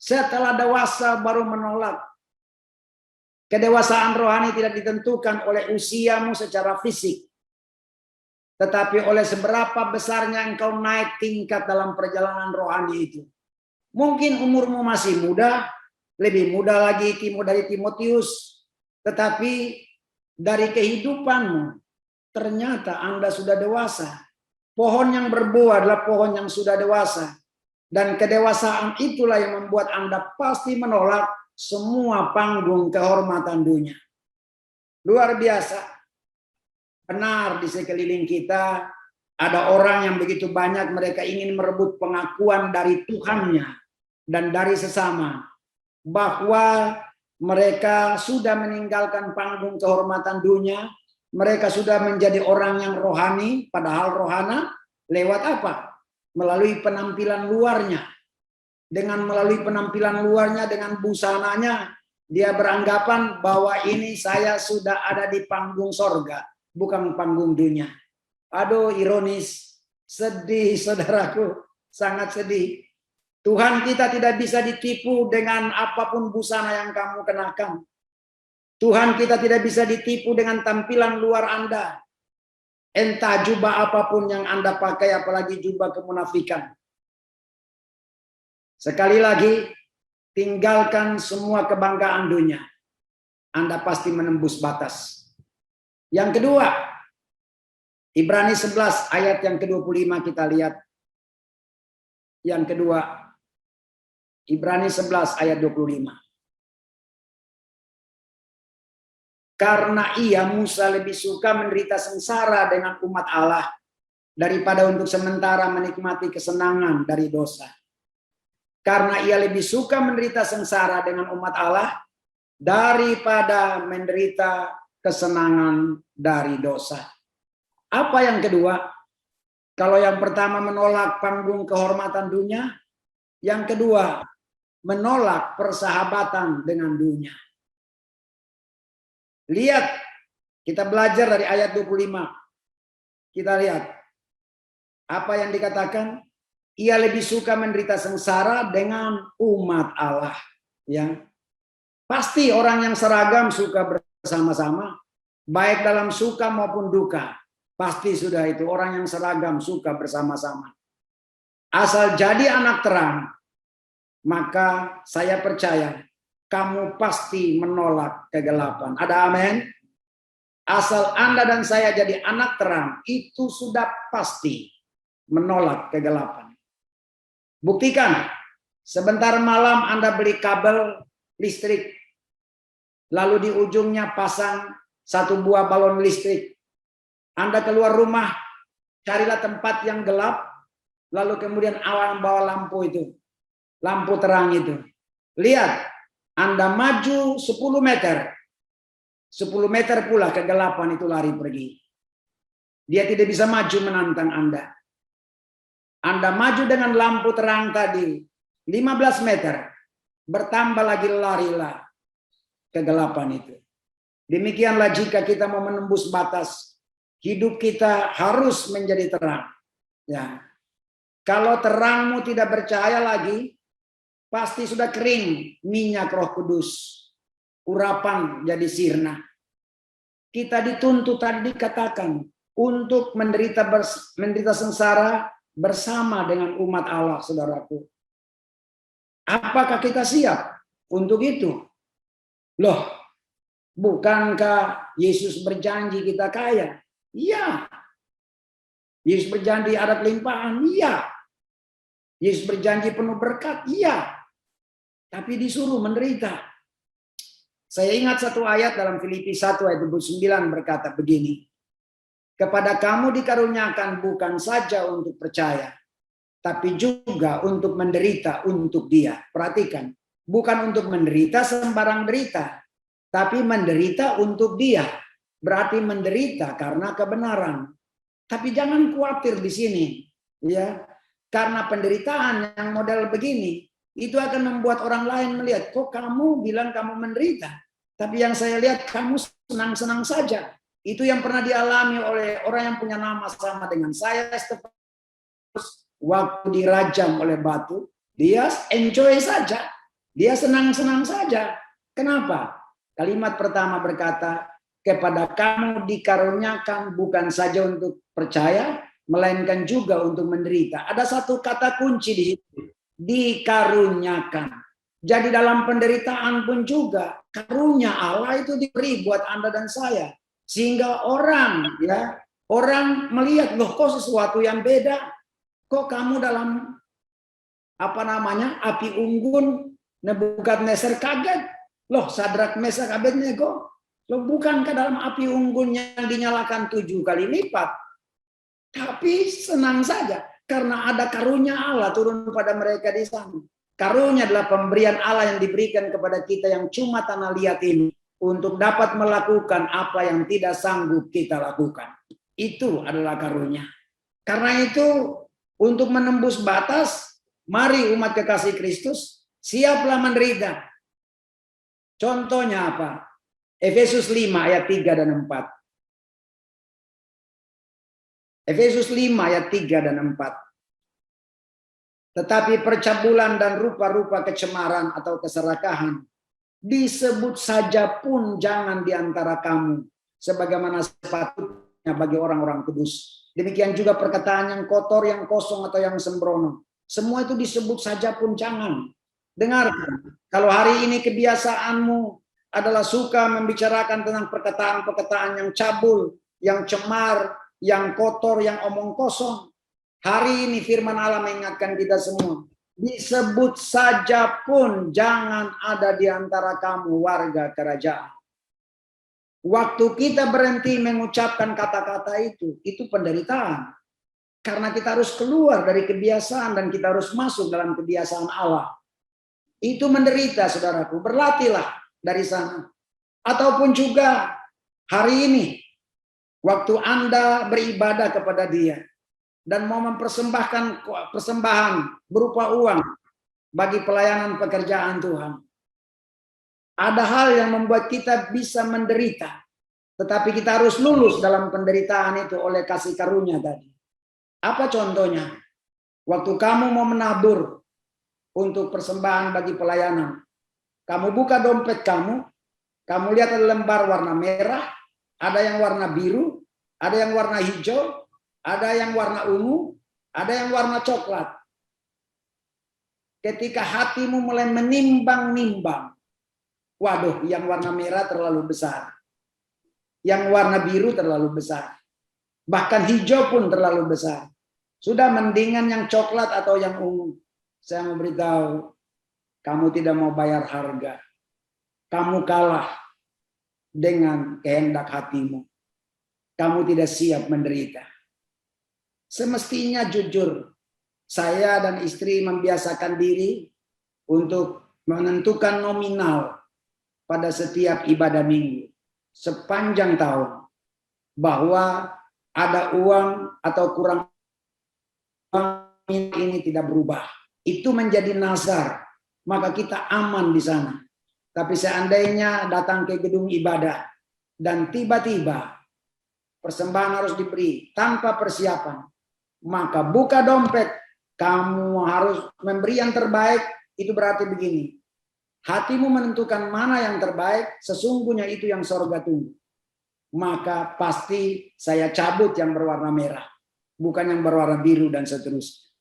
Setelah dewasa baru menolak. Kedewasaan rohani tidak ditentukan oleh usiamu secara fisik. Tetapi oleh seberapa besarnya engkau naik tingkat dalam perjalanan rohani itu. Mungkin umurmu masih muda. Lebih muda lagi dari Timotius. Tetapi dari kehidupanmu. Ternyata Anda sudah dewasa. Pohon yang berbuah adalah pohon yang sudah dewasa. Dan kedewasaan itulah yang membuat Anda pasti menolak semua panggung kehormatan dunia. Luar biasa. Benar di sekeliling kita ada orang yang begitu banyak mereka ingin merebut pengakuan dari Tuhannya dan dari sesama. Bahwa mereka sudah meninggalkan panggung kehormatan dunia. Mereka sudah menjadi orang yang rohani. Padahal rohana lewat apa? Melalui penampilan luarnya. Dengan melalui penampilan luarnya, dengan busananya, dia beranggapan bahwa ini saya sudah ada di panggung sorga, bukan panggung dunia. Aduh, ironis, sedih saudaraku, sangat sedih. Tuhan kita tidak bisa ditipu dengan apapun busana yang kamu kenakan. Tuhan kita tidak bisa ditipu dengan tampilan luar Anda. Entah jubah apapun yang Anda pakai, apalagi jubah kemunafikan. Sekali lagi, tinggalkan semua kebanggaan dunia. Anda pasti menembus batas. Yang kedua, Ibrani 11 ayat yang ke-25 kita lihat. Yang kedua, Ibrani 11 ayat 25. Karena ia, Musa, lebih suka menderita sengsara dengan umat Allah daripada untuk sementara menikmati kesenangan dari dosa. Karena ia lebih suka menderita sengsara dengan umat Allah daripada menderita kesenangan dari dosa. Apa yang kedua? Kalau yang pertama menolak panggung kehormatan dunia, yang kedua menolak persahabatan dengan dunia. Lihat, kita belajar dari ayat 25. Kita lihat apa yang dikatakan. Ia lebih suka menderita sengsara dengan umat Allah. Ya, pasti orang yang seragam suka bersama-sama, baik dalam suka maupun duka. Pasti sudah itu orang yang seragam suka bersama-sama. Asal jadi anak terang, maka saya percaya kamu pasti menolak kegelapan. Ada amin? Asal Anda dan saya jadi anak terang, itu sudah pasti menolak kegelapan. Buktikan, sebentar malam Anda beli kabel listrik, lalu di ujungnya pasang satu buah balon listrik. Anda keluar rumah, carilah tempat yang gelap, lalu kemudian awal bawa lampu itu, lampu terang itu. Lihat, Anda maju 10 meter, 10 meter pula kegelapan itu lari pergi. Dia tidak bisa maju menantang Anda. Anda maju dengan lampu terang tadi 15 meter, bertambah lagi larilah kegelapan itu. Demikianlah jika kita mau menembus batas, hidup kita harus menjadi terang. Ya. Kalau terangmu tidak bercahaya lagi, pasti sudah kering minyak Roh Kudus, urapan jadi sirna. Kita dituntut tadi dikatakan untuk menderita sengsara bersama dengan umat Allah, saudaraku. Apakah kita siap untuk itu? Loh, bukankah Yesus berjanji kita kaya? Iya. Yesus berjanji ada kelimpahan? Iya. Yesus berjanji penuh berkat? Iya. Tapi disuruh menderita. Saya ingat satu ayat dalam Filipi 1 ayat 29 berkata begini. Kepada kamu dikaruniakan bukan saja untuk percaya, tapi juga untuk menderita untuk Dia. Perhatikan, bukan untuk menderita sembarang derita, tapi menderita untuk Dia. Berarti menderita karena kebenaran. Tapi jangan khawatir di sini, ya, karena penderitaan yang model begini itu akan membuat orang lain melihat, kok kamu bilang kamu menderita, tapi yang saya lihat kamu senang-senang saja. Itu yang pernah dialami oleh orang yang punya nama sama dengan saya, Stefanus, waktu dirajam oleh batu, dia enjoy saja, dia senang-senang saja. Kenapa? Kalimat pertama berkata, kepada kamu dikaruniakan bukan saja untuk percaya, melainkan juga untuk menderita. Ada satu kata kunci di situ, dikaruniakan. Jadi dalam penderitaan pun juga karunia Allah itu diberi buat Anda dan saya. Sehingga orang melihat, loh kok sesuatu yang beda, kok kamu dalam api unggun, Nebukadnezar kaget, loh Sadrak Mesak Abednego, loh bukankah dalam api unggun yang dinyalakan 7 kali lipat, tapi senang saja karena ada karunia Allah turun pada mereka di sana. Karunia adalah pemberian Allah yang diberikan kepada kita yang cuma tanah liat ini, untuk dapat melakukan apa yang tidak sanggup kita lakukan. Itu adalah karunia. Karena itu, untuk menembus batas, mari umat kekasih Kristus, siaplah menderita. Contohnya apa? Efesus 5 ayat 3 dan 4. Efesus 5 ayat 3 dan 4. Tetapi percabulan dan rupa-rupa kecemaran atau keserakahan disebut saja pun jangan di antara kamu, sebagaimana sepatutnya bagi orang-orang kudus. Demikian juga perkataan yang kotor, yang kosong, atau yang sembrono. Semua itu disebut saja pun jangan. Dengarkan, kalau hari ini kebiasaanmu adalah suka membicarakan tentang perkataan-perkataan yang cabul, yang cemar, yang kotor, yang omong kosong, hari ini firman Allah mengingatkan kita semua. Disebut saja pun jangan ada di antara kamu warga kerajaan. Waktu kita berhenti mengucapkan kata-kata itu penderitaan. Karena kita harus keluar dari kebiasaan dan kita harus masuk dalam kebiasaan Allah. Itu menderita, saudaraku. Berlatihlah dari sana. Ataupun juga hari ini, waktu Anda beribadah kepada Dia dan mau mempersembahkan persembahan berupa uang bagi pelayanan pekerjaan Tuhan. Ada hal yang membuat kita bisa menderita, tetapi kita harus lulus dalam penderitaan itu oleh kasih karunia tadi. Apa contohnya? Waktu kamu mau menabur untuk persembahan bagi pelayanan, kamu buka dompet kamu lihat ada lembar warna merah, ada yang warna biru, ada yang warna hijau, ada yang warna ungu, ada yang warna coklat. Ketika hatimu mulai menimbang-nimbang, waduh, yang warna merah terlalu besar. Yang warna biru terlalu besar. Bahkan hijau pun terlalu besar. Sudah mendingan yang coklat atau yang ungu. Saya mau beritahu, kamu tidak mau bayar harga. Kamu kalah dengan kehendak hatimu. Kamu tidak siap menderita. Semestinya jujur, saya dan istri membiasakan diri untuk menentukan nominal pada setiap ibadah minggu sepanjang tahun, bahwa ada uang atau kurang uang ini tidak berubah. Itu menjadi nazar, maka kita aman di sana. Tapi seandainya datang ke gedung ibadah dan tiba-tiba persembahan harus diberi tanpa persiapan, maka buka dompet, kamu harus memberi yang terbaik. Itu berarti begini, hatimu menentukan mana yang terbaik, sesungguhnya itu yang sorga tunggu. Maka pasti saya cabut yang berwarna merah, bukan yang berwarna biru dan seterusnya.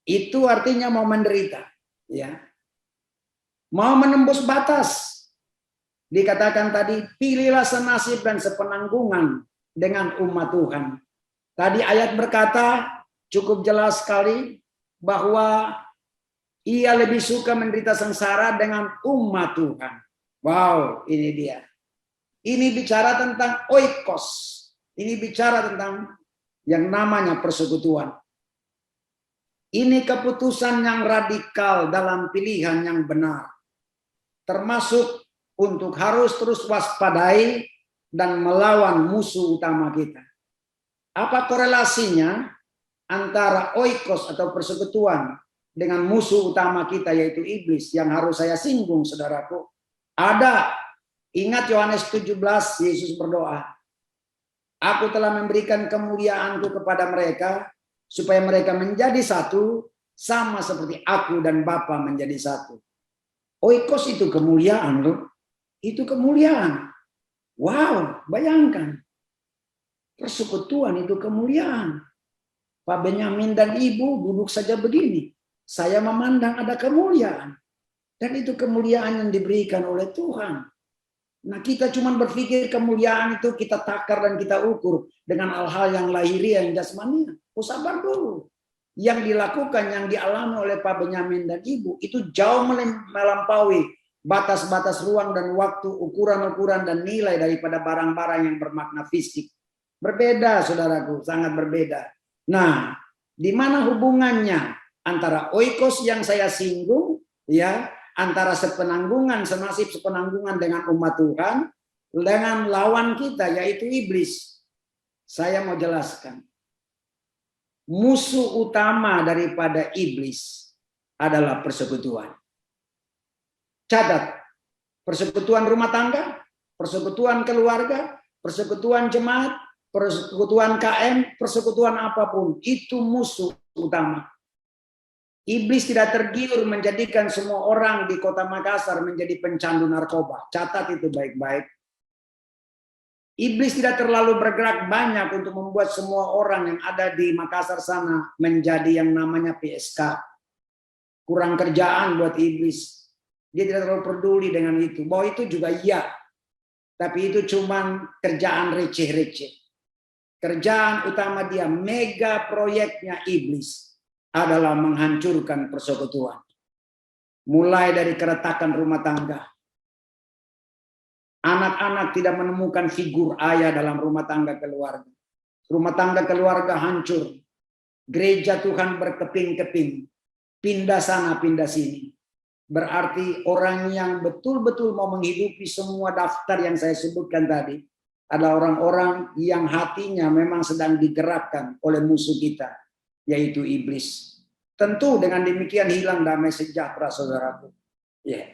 Itu artinya mau menderita, ya. Mau menembus batas. Dikatakan tadi, pilihlah senasib dan sepenanggungan dengan umat Tuhan. Tadi ayat berkata cukup jelas sekali bahwa ia lebih suka menderita sengsara dengan umat Tuhan. Wow, ini dia. Ini bicara tentang oikos. Ini bicara tentang yang namanya persekutuan. Ini keputusan yang radikal dalam pilihan yang benar. Termasuk untuk harus terus waspadai dan melawan musuh utama kita. Apa korelasinya antara oikos atau persekutuan dengan musuh utama kita yaitu iblis yang harus saya singgung, saudaraku? Ada. Ingat Yohanes 17, Yesus berdoa, aku telah memberikan kemuliaanku kepada mereka supaya mereka menjadi satu sama seperti aku dan Bapa menjadi satu. Oikos itu kemuliaan loh. Itu kemuliaan. Wow, bayangkan. Persekutuan itu kemuliaan. Pak Benyamin dan Ibu duduk saja begini. Saya memandang ada kemuliaan. Dan itu kemuliaan yang diberikan oleh Tuhan. Nah, kita cuma berpikir kemuliaan itu kita takar dan kita ukur dengan hal-hal yang lahiriah, yang jasmania. Oh, sabar dulu. Yang dilakukan, yang dialami oleh Pak Benyamin dan Ibu, itu jauh melampaui batas-batas ruang dan waktu, ukuran-ukuran dan nilai daripada barang-barang yang bermakna fisik. Berbeda, saudaraku, sangat berbeda. Nah, di mana hubungannya antara oikos yang saya singgung, ya, antara sepenanggungan, senasib sepenanggungan dengan umat Tuhan, dengan lawan kita, yaitu iblis. Saya mau jelaskan. Musuh utama daripada iblis adalah persekutuan. Catat, persekutuan rumah tangga, persekutuan keluarga, persekutuan jemaat, persekutuan KM, persekutuan apapun, itu musuh utama. Iblis tidak tergiur menjadikan semua orang di kota Makassar menjadi pencandu narkoba. Catat itu baik-baik. Iblis tidak terlalu bergerak banyak untuk membuat semua orang yang ada di Makassar sana menjadi yang namanya PSK. Kurang kerjaan buat iblis. Dia tidak terlalu peduli dengan itu. Bahwa itu juga iya. Tapi itu cuma kerjaan receh-receh. Kerjaan utama dia, mega proyeknya iblis adalah menghancurkan persekutuan. Mulai dari keretakan rumah tangga. Anak-anak tidak menemukan figur ayah dalam rumah tangga keluarga. Rumah tangga keluarga hancur. Gereja Tuhan berkeping-keping. Pindah sana, pindah sini. Berarti orang yang betul-betul mau menghidupi semua daftar yang saya sebutkan tadi adalah orang-orang yang hatinya memang sedang digerakkan oleh musuh kita, yaitu iblis. Tentu dengan demikian hilang damai sejahtera, saudaraku. Ya.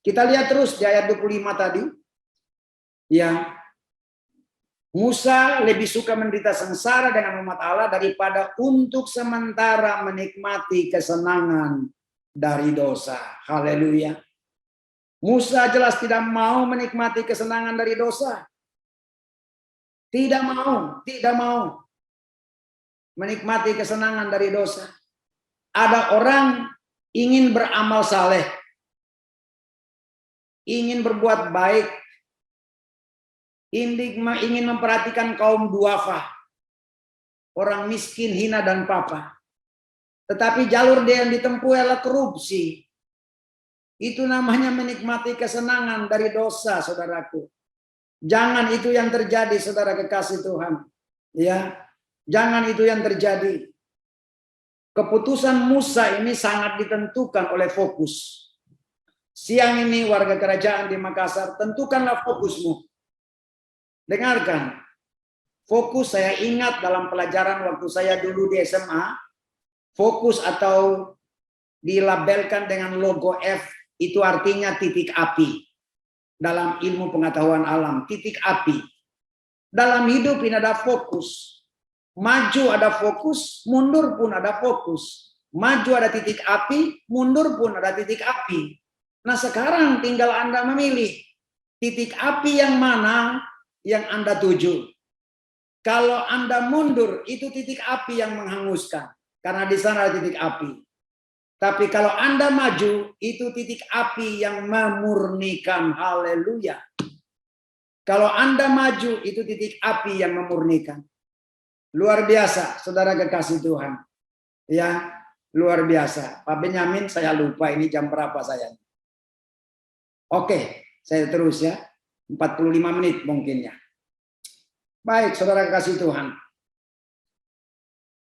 Kita lihat terus di ayat 25 tadi. Ya, Musa lebih suka menderita sengsara dengan umat Allah daripada untuk sementara menikmati kesenangan dari dosa. Haleluya. Musa jelas tidak mau menikmati kesenangan dari dosa. Tidak mau menikmati kesenangan dari dosa. Ada orang ingin beramal saleh, ingin berbuat baik, ingin memperhatikan kaum duafa, orang miskin, hina dan papa. Tetapi jalur dia yang ditempuh adalah korupsi. Itu namanya menikmati kesenangan dari dosa, saudaraku. Jangan itu yang terjadi, saudara kekasih Tuhan. Ya, jangan itu yang terjadi. Keputusan Musa ini sangat ditentukan oleh fokus. Siang ini warga kerajaan di Makassar, tentukanlah fokusmu. Dengarkan, fokus saya ingat dalam pelajaran waktu saya dulu di SMA, fokus atau dilabelkan dengan logo F itu artinya titik api. Dalam ilmu pengetahuan alam, titik api. Dalam hidup ini ada fokus. Maju ada fokus, mundur pun ada fokus. Maju ada titik api, mundur pun ada titik api. Nah sekarang tinggal Anda memilih titik api yang mana yang Anda tuju. Kalau Anda mundur, itu titik api yang menghanguskan. Karena di sana ada titik api. Tapi kalau Anda maju, itu titik api yang memurnikan. Haleluya. Kalau Anda maju, itu titik api yang memurnikan. Luar biasa, saudara kekasih Tuhan. Ya, luar biasa. Pak Benyamin, saya lupa ini jam berapa saya. Oke, saya terus ya. 45 menit mungkin ya. Baik, saudara kasih Tuhan.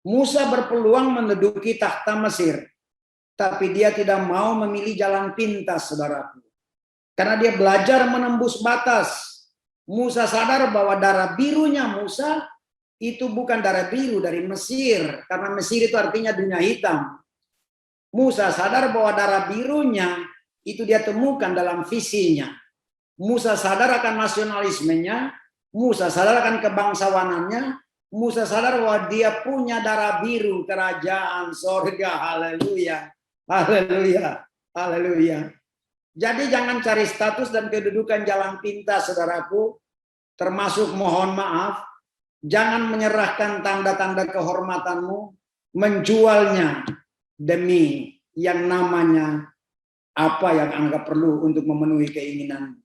Musa berpeluang menduduki takhta Mesir. Tapi dia tidak mau memilih jalan pintas, saudaraku. Karena dia belajar menembus batas. Musa sadar bahwa darah birunya Musa itu bukan darah biru dari Mesir. Karena Mesir itu artinya dunia hitam. Musa sadar bahwa darah birunya itu dia temukan dalam visinya. Musa sadar akan nasionalismenya, Musa sadar akan kebangsawanannya, Musa sadar bahwa dia punya darah biru kerajaan sorga. Haleluya, haleluya, haleluya. Jadi jangan cari status dan kedudukan jalan pintas, saudaraku. Termasuk mohon maaf, jangan menyerahkan tanda-tanda kehormatanmu, menjualnya demi yang namanya apa yang anggap perlu untuk memenuhi keinginan.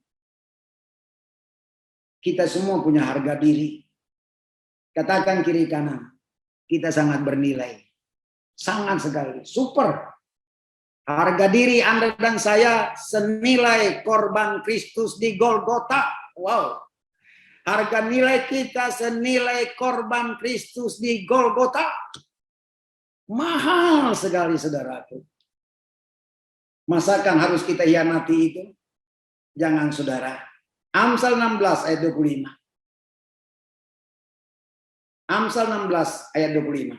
Kita semua punya harga diri. Katakan kiri kanan. Kita sangat bernilai. Sangat sekali. Super. Harga diri Anda dan saya senilai korban Kristus di Golgota. Wow. Harga nilai kita senilai korban Kristus di Golgota. Mahal sekali, saudaraku. Masakan harus kita hianati itu? Jangan, saudara. Amsal 16 ayat 25. Amsal 16 ayat 25.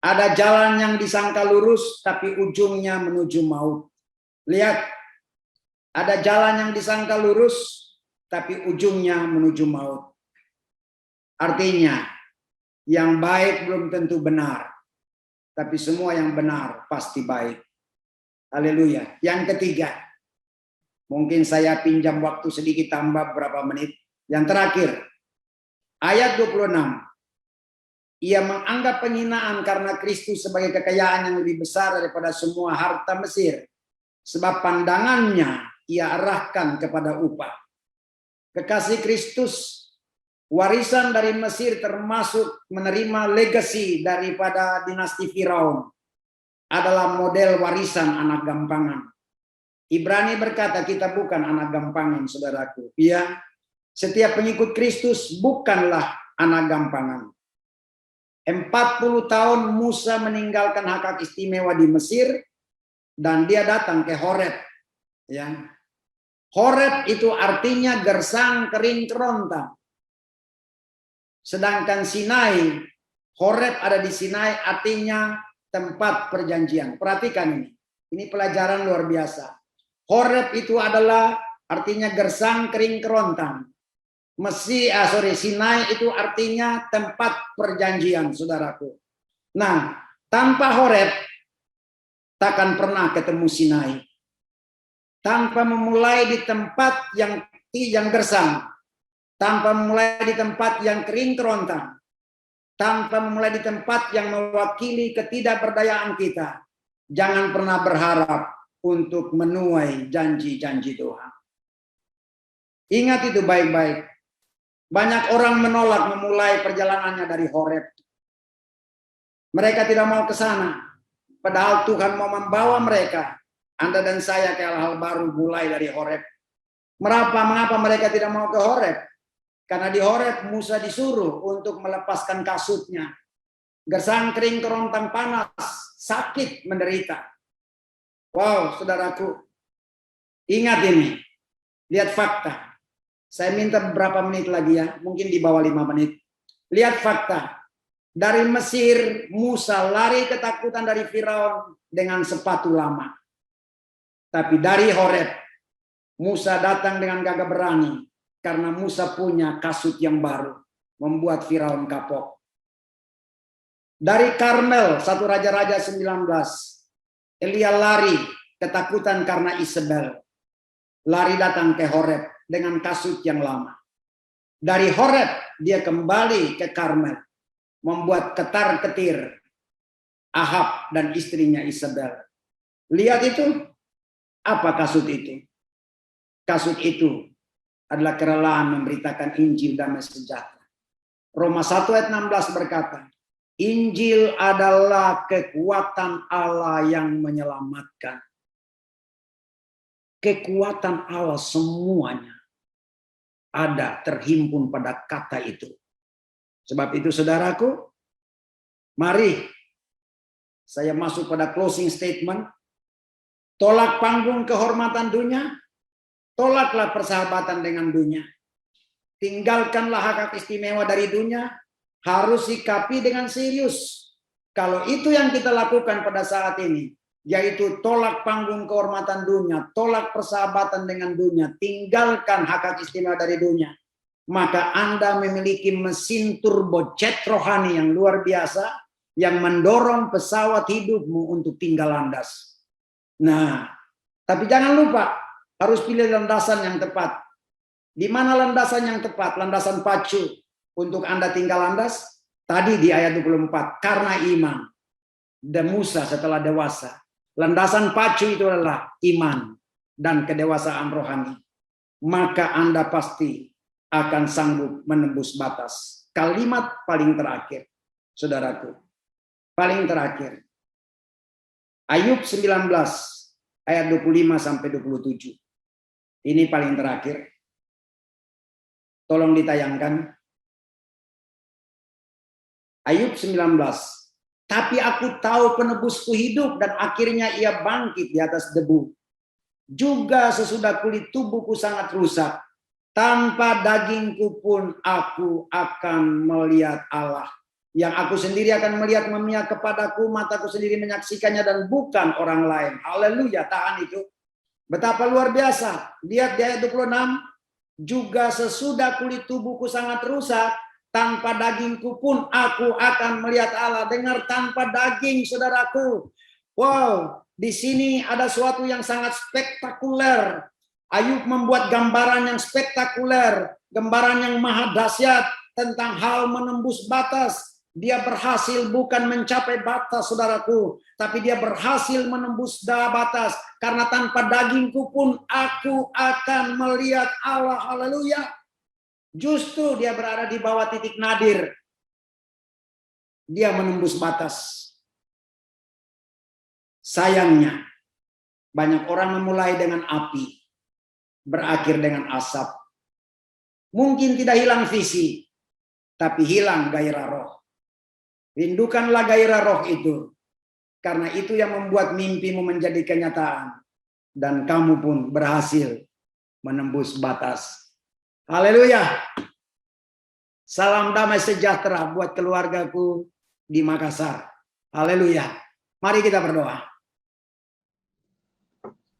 Ada jalan yang disangka lurus tapi ujungnya menuju maut. Lihat. Ada jalan yang disangka lurus tapi ujungnya menuju maut. Artinya yang baik belum tentu benar. Tapi semua yang benar pasti baik. Haleluya. Yang ketiga. Mungkin saya pinjam waktu sedikit tambah berapa menit. Yang terakhir, ayat 26. Ia menganggap penghinaan karena Kristus sebagai kekayaan yang lebih besar daripada semua harta Mesir. Sebab pandangannya ia arahkan kepada upah. Kekasih Kristus, warisan dari Mesir termasuk menerima legasi daripada dinasti Firaun. Adalah model warisan anak gampangan. Ibrani berkata kita bukan anak gampangan, saudaraku. Iya, setiap pengikut Kristus bukanlah anak gampangan. 40 tahun Musa meninggalkan hak istimewa di Mesir dan dia datang ke Horeb. Ya. Horeb itu artinya gersang kering kerontang. Sedangkan Sinai, Horeb ada di Sinai artinya tempat perjanjian. Perhatikan ini. Ini pelajaran luar biasa. Horeb itu adalah artinya gersang kering kerontang. Sinai itu artinya tempat perjanjian, saudaraku. Nah, tanpa Horeb takkan pernah ketemu Sinai. Tanpa memulai di tempat yang gersang, tanpa memulai di tempat yang kering kerontang, tanpa memulai di tempat yang mewakili ketidakberdayaan kita, jangan pernah berharap untuk menuai janji-janji Tuhan. Ingat itu baik-baik. Banyak orang menolak memulai perjalanannya dari Horeb. Mereka tidak mau ke sana. Padahal Tuhan mau membawa mereka, Anda dan saya, ke hal-hal baru mulai dari Horeb. Mengapa mereka tidak mau ke Horeb? Karena di Horeb Musa disuruh untuk melepaskan kasutnya. Gersang kering kerontang panas, sakit menderita. Wow, saudaraku. Ingat ini. Lihat fakta. Saya minta beberapa menit lagi ya, mungkin di bawah 5 menit. Lihat fakta. Dari Mesir, Musa lari ketakutan dari Firaun dengan sepatu lama. Tapi dari Horeb, Musa datang dengan gagah berani. Karena Musa punya kasut yang baru. Membuat Firaun kapok. Dari Karmel, 1 Raja-Raja 19. Elia lari ketakutan karena Isabel. Lari datang ke Horeb dengan kasut yang lama. Dari Horeb dia kembali ke Karmel, membuat ketar-ketir Ahab dan istrinya Isabel. Lihat itu, apa kasut itu? Kasut itu adalah kerelaan memberitakan Injil damai sejahtera. Roma 1 ayat 16 berkata, Injil adalah kekuatan Allah yang menyelamatkan. Kekuatan Allah semuanya ada terhimpun pada kata itu. Sebab itu saudaraku, mari saya masuk pada closing statement. Tolak panggung kehormatan dunia, tolaklah persahabatan dengan dunia. Tinggalkanlah hak istimewa dari dunia, harus sikapi dengan serius. Kalau itu yang kita lakukan pada saat ini, yaitu tolak panggung kehormatan dunia, tolak persahabatan dengan dunia, tinggalkan hak istimewa dari dunia, maka Anda memiliki mesin turbojet rohani yang luar biasa yang mendorong pesawat hidupmu untuk tinggal landas. Nah, tapi jangan lupa harus pilih landasan yang tepat. Di mana landasan yang tepat? Landasan pacu untuk Anda tinggal landas. Tadi di ayat 24, karena iman. Dan Musa setelah dewasa. Landasan pacu itu adalah iman dan kedewasaan rohani. Maka Anda pasti akan sanggup menembus batas. Kalimat paling terakhir, saudaraku. Paling terakhir. Ayub 19 ayat 25-27. Ini paling terakhir. Tolong ditayangkan. Ayub 19. Tapi aku tahu penebusku hidup dan akhirnya ia bangkit di atas debu. Juga sesudah kulit tubuhku sangat rusak. Tanpa dagingku pun aku akan melihat Allah. Yang aku sendiri akan melihat memihak kepadaku, mataku sendiri menyaksikannya dan bukan orang lain. Haleluya, tahan itu. Betapa luar biasa. Lihat di ayat 26. Juga sesudah kulit tubuhku sangat rusak, tanpa dagingku pun aku akan melihat Allah. Dengar, tanpa daging, saudaraku. Wow, di sini ada sesuatu yang sangat spektakuler. Ayub membuat gambaran yang spektakuler, gambaran yang maha dahsyat tentang hal menembus batas. Dia berhasil bukan mencapai batas, saudaraku, tapi dia berhasil menembus batas. Karena tanpa dagingku pun aku akan melihat Allah. Haleluya. Justru dia berada di bawah titik nadir. Dia menembus batas. Sayangnya, Banyak orang memulai dengan api, berakhir dengan asap. Mungkin tidak hilang visi, tapi hilang gairah roh. Rindukanlah gairah roh itu, karena itu yang membuat mimpimu menjadi kenyataan, dan kamu pun berhasil menembus batas. Haleluya. Salam damai sejahtera buat keluargaku di Makassar. Haleluya. Mari kita berdoa.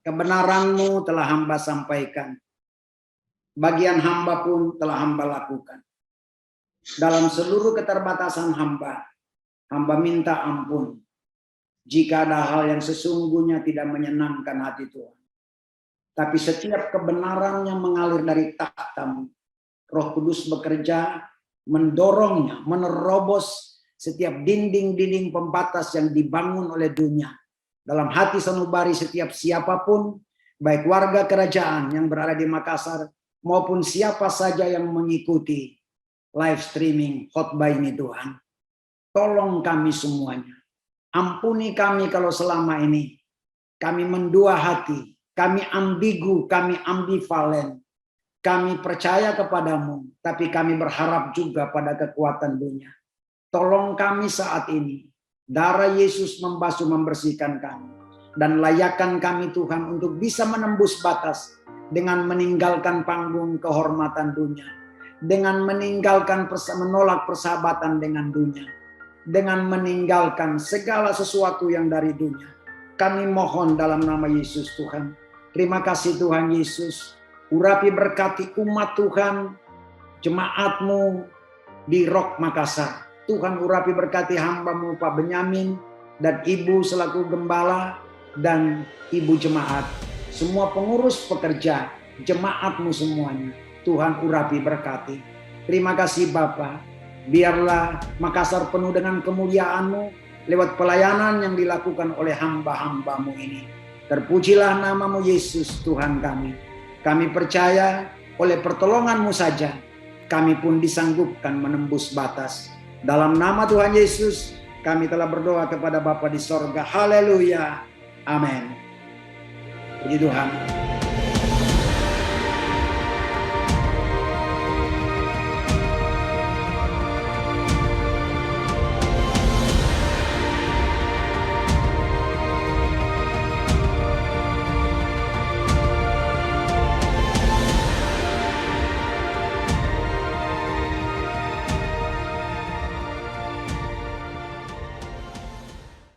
Kebenaran-Mu telah hamba sampaikan. Bagian hamba pun telah hamba lakukan. Dalam seluruh keterbatasan hamba minta ampun jika ada hal yang sesungguhnya tidak menyenangkan hati Tuhan. Tapi setiap kebenaran yang mengalir dari takhta-Mu, Roh Kudus bekerja, mendorongnya, menerobos setiap dinding-dinding pembatas yang dibangun oleh dunia. Dalam hati sanubari setiap siapapun, baik warga kerajaan yang berada di Makassar, maupun siapa saja yang mengikuti live streaming khotbah ini Tuhan. Tolong kami semuanya. Ampuni kami kalau selama ini kami mendua hati, kami ambigu, kami ambivalen. Kami percaya kepadamu, tapi kami berharap juga pada kekuatan dunia. Tolong kami saat ini. Darah Yesus membasuh membersihkan kami. Dan layakkan kami Tuhan untuk bisa menembus batas dengan meninggalkan panggung kehormatan dunia. Dengan meninggalkan menolak persahabatan dengan dunia. Dengan meninggalkan segala sesuatu yang dari dunia. Kami mohon dalam nama Yesus Tuhan. Terima kasih Tuhan Yesus. Urapi berkati umat Tuhan, jemaat-Mu di Rock Makassar. Tuhan urapi berkati hamba-Mu Pak Benyamin dan Ibu selaku gembala dan Ibu jemaat. Semua pengurus pekerja, jemaat-Mu semuanya. Tuhan urapi berkati. Terima kasih Bapa. Biarlah Makassar penuh dengan kemuliaan-Mu lewat pelayanan yang dilakukan oleh hamba-hamba-Mu ini. Terpujilah nama-Mu Yesus Tuhan kami. Kami percaya oleh pertolongan-Mu saja, kami pun disanggupkan menembus batas. Dalam nama Tuhan Yesus, kami telah berdoa kepada Bapa di sorga. Haleluya. Amin. Puji Tuhan.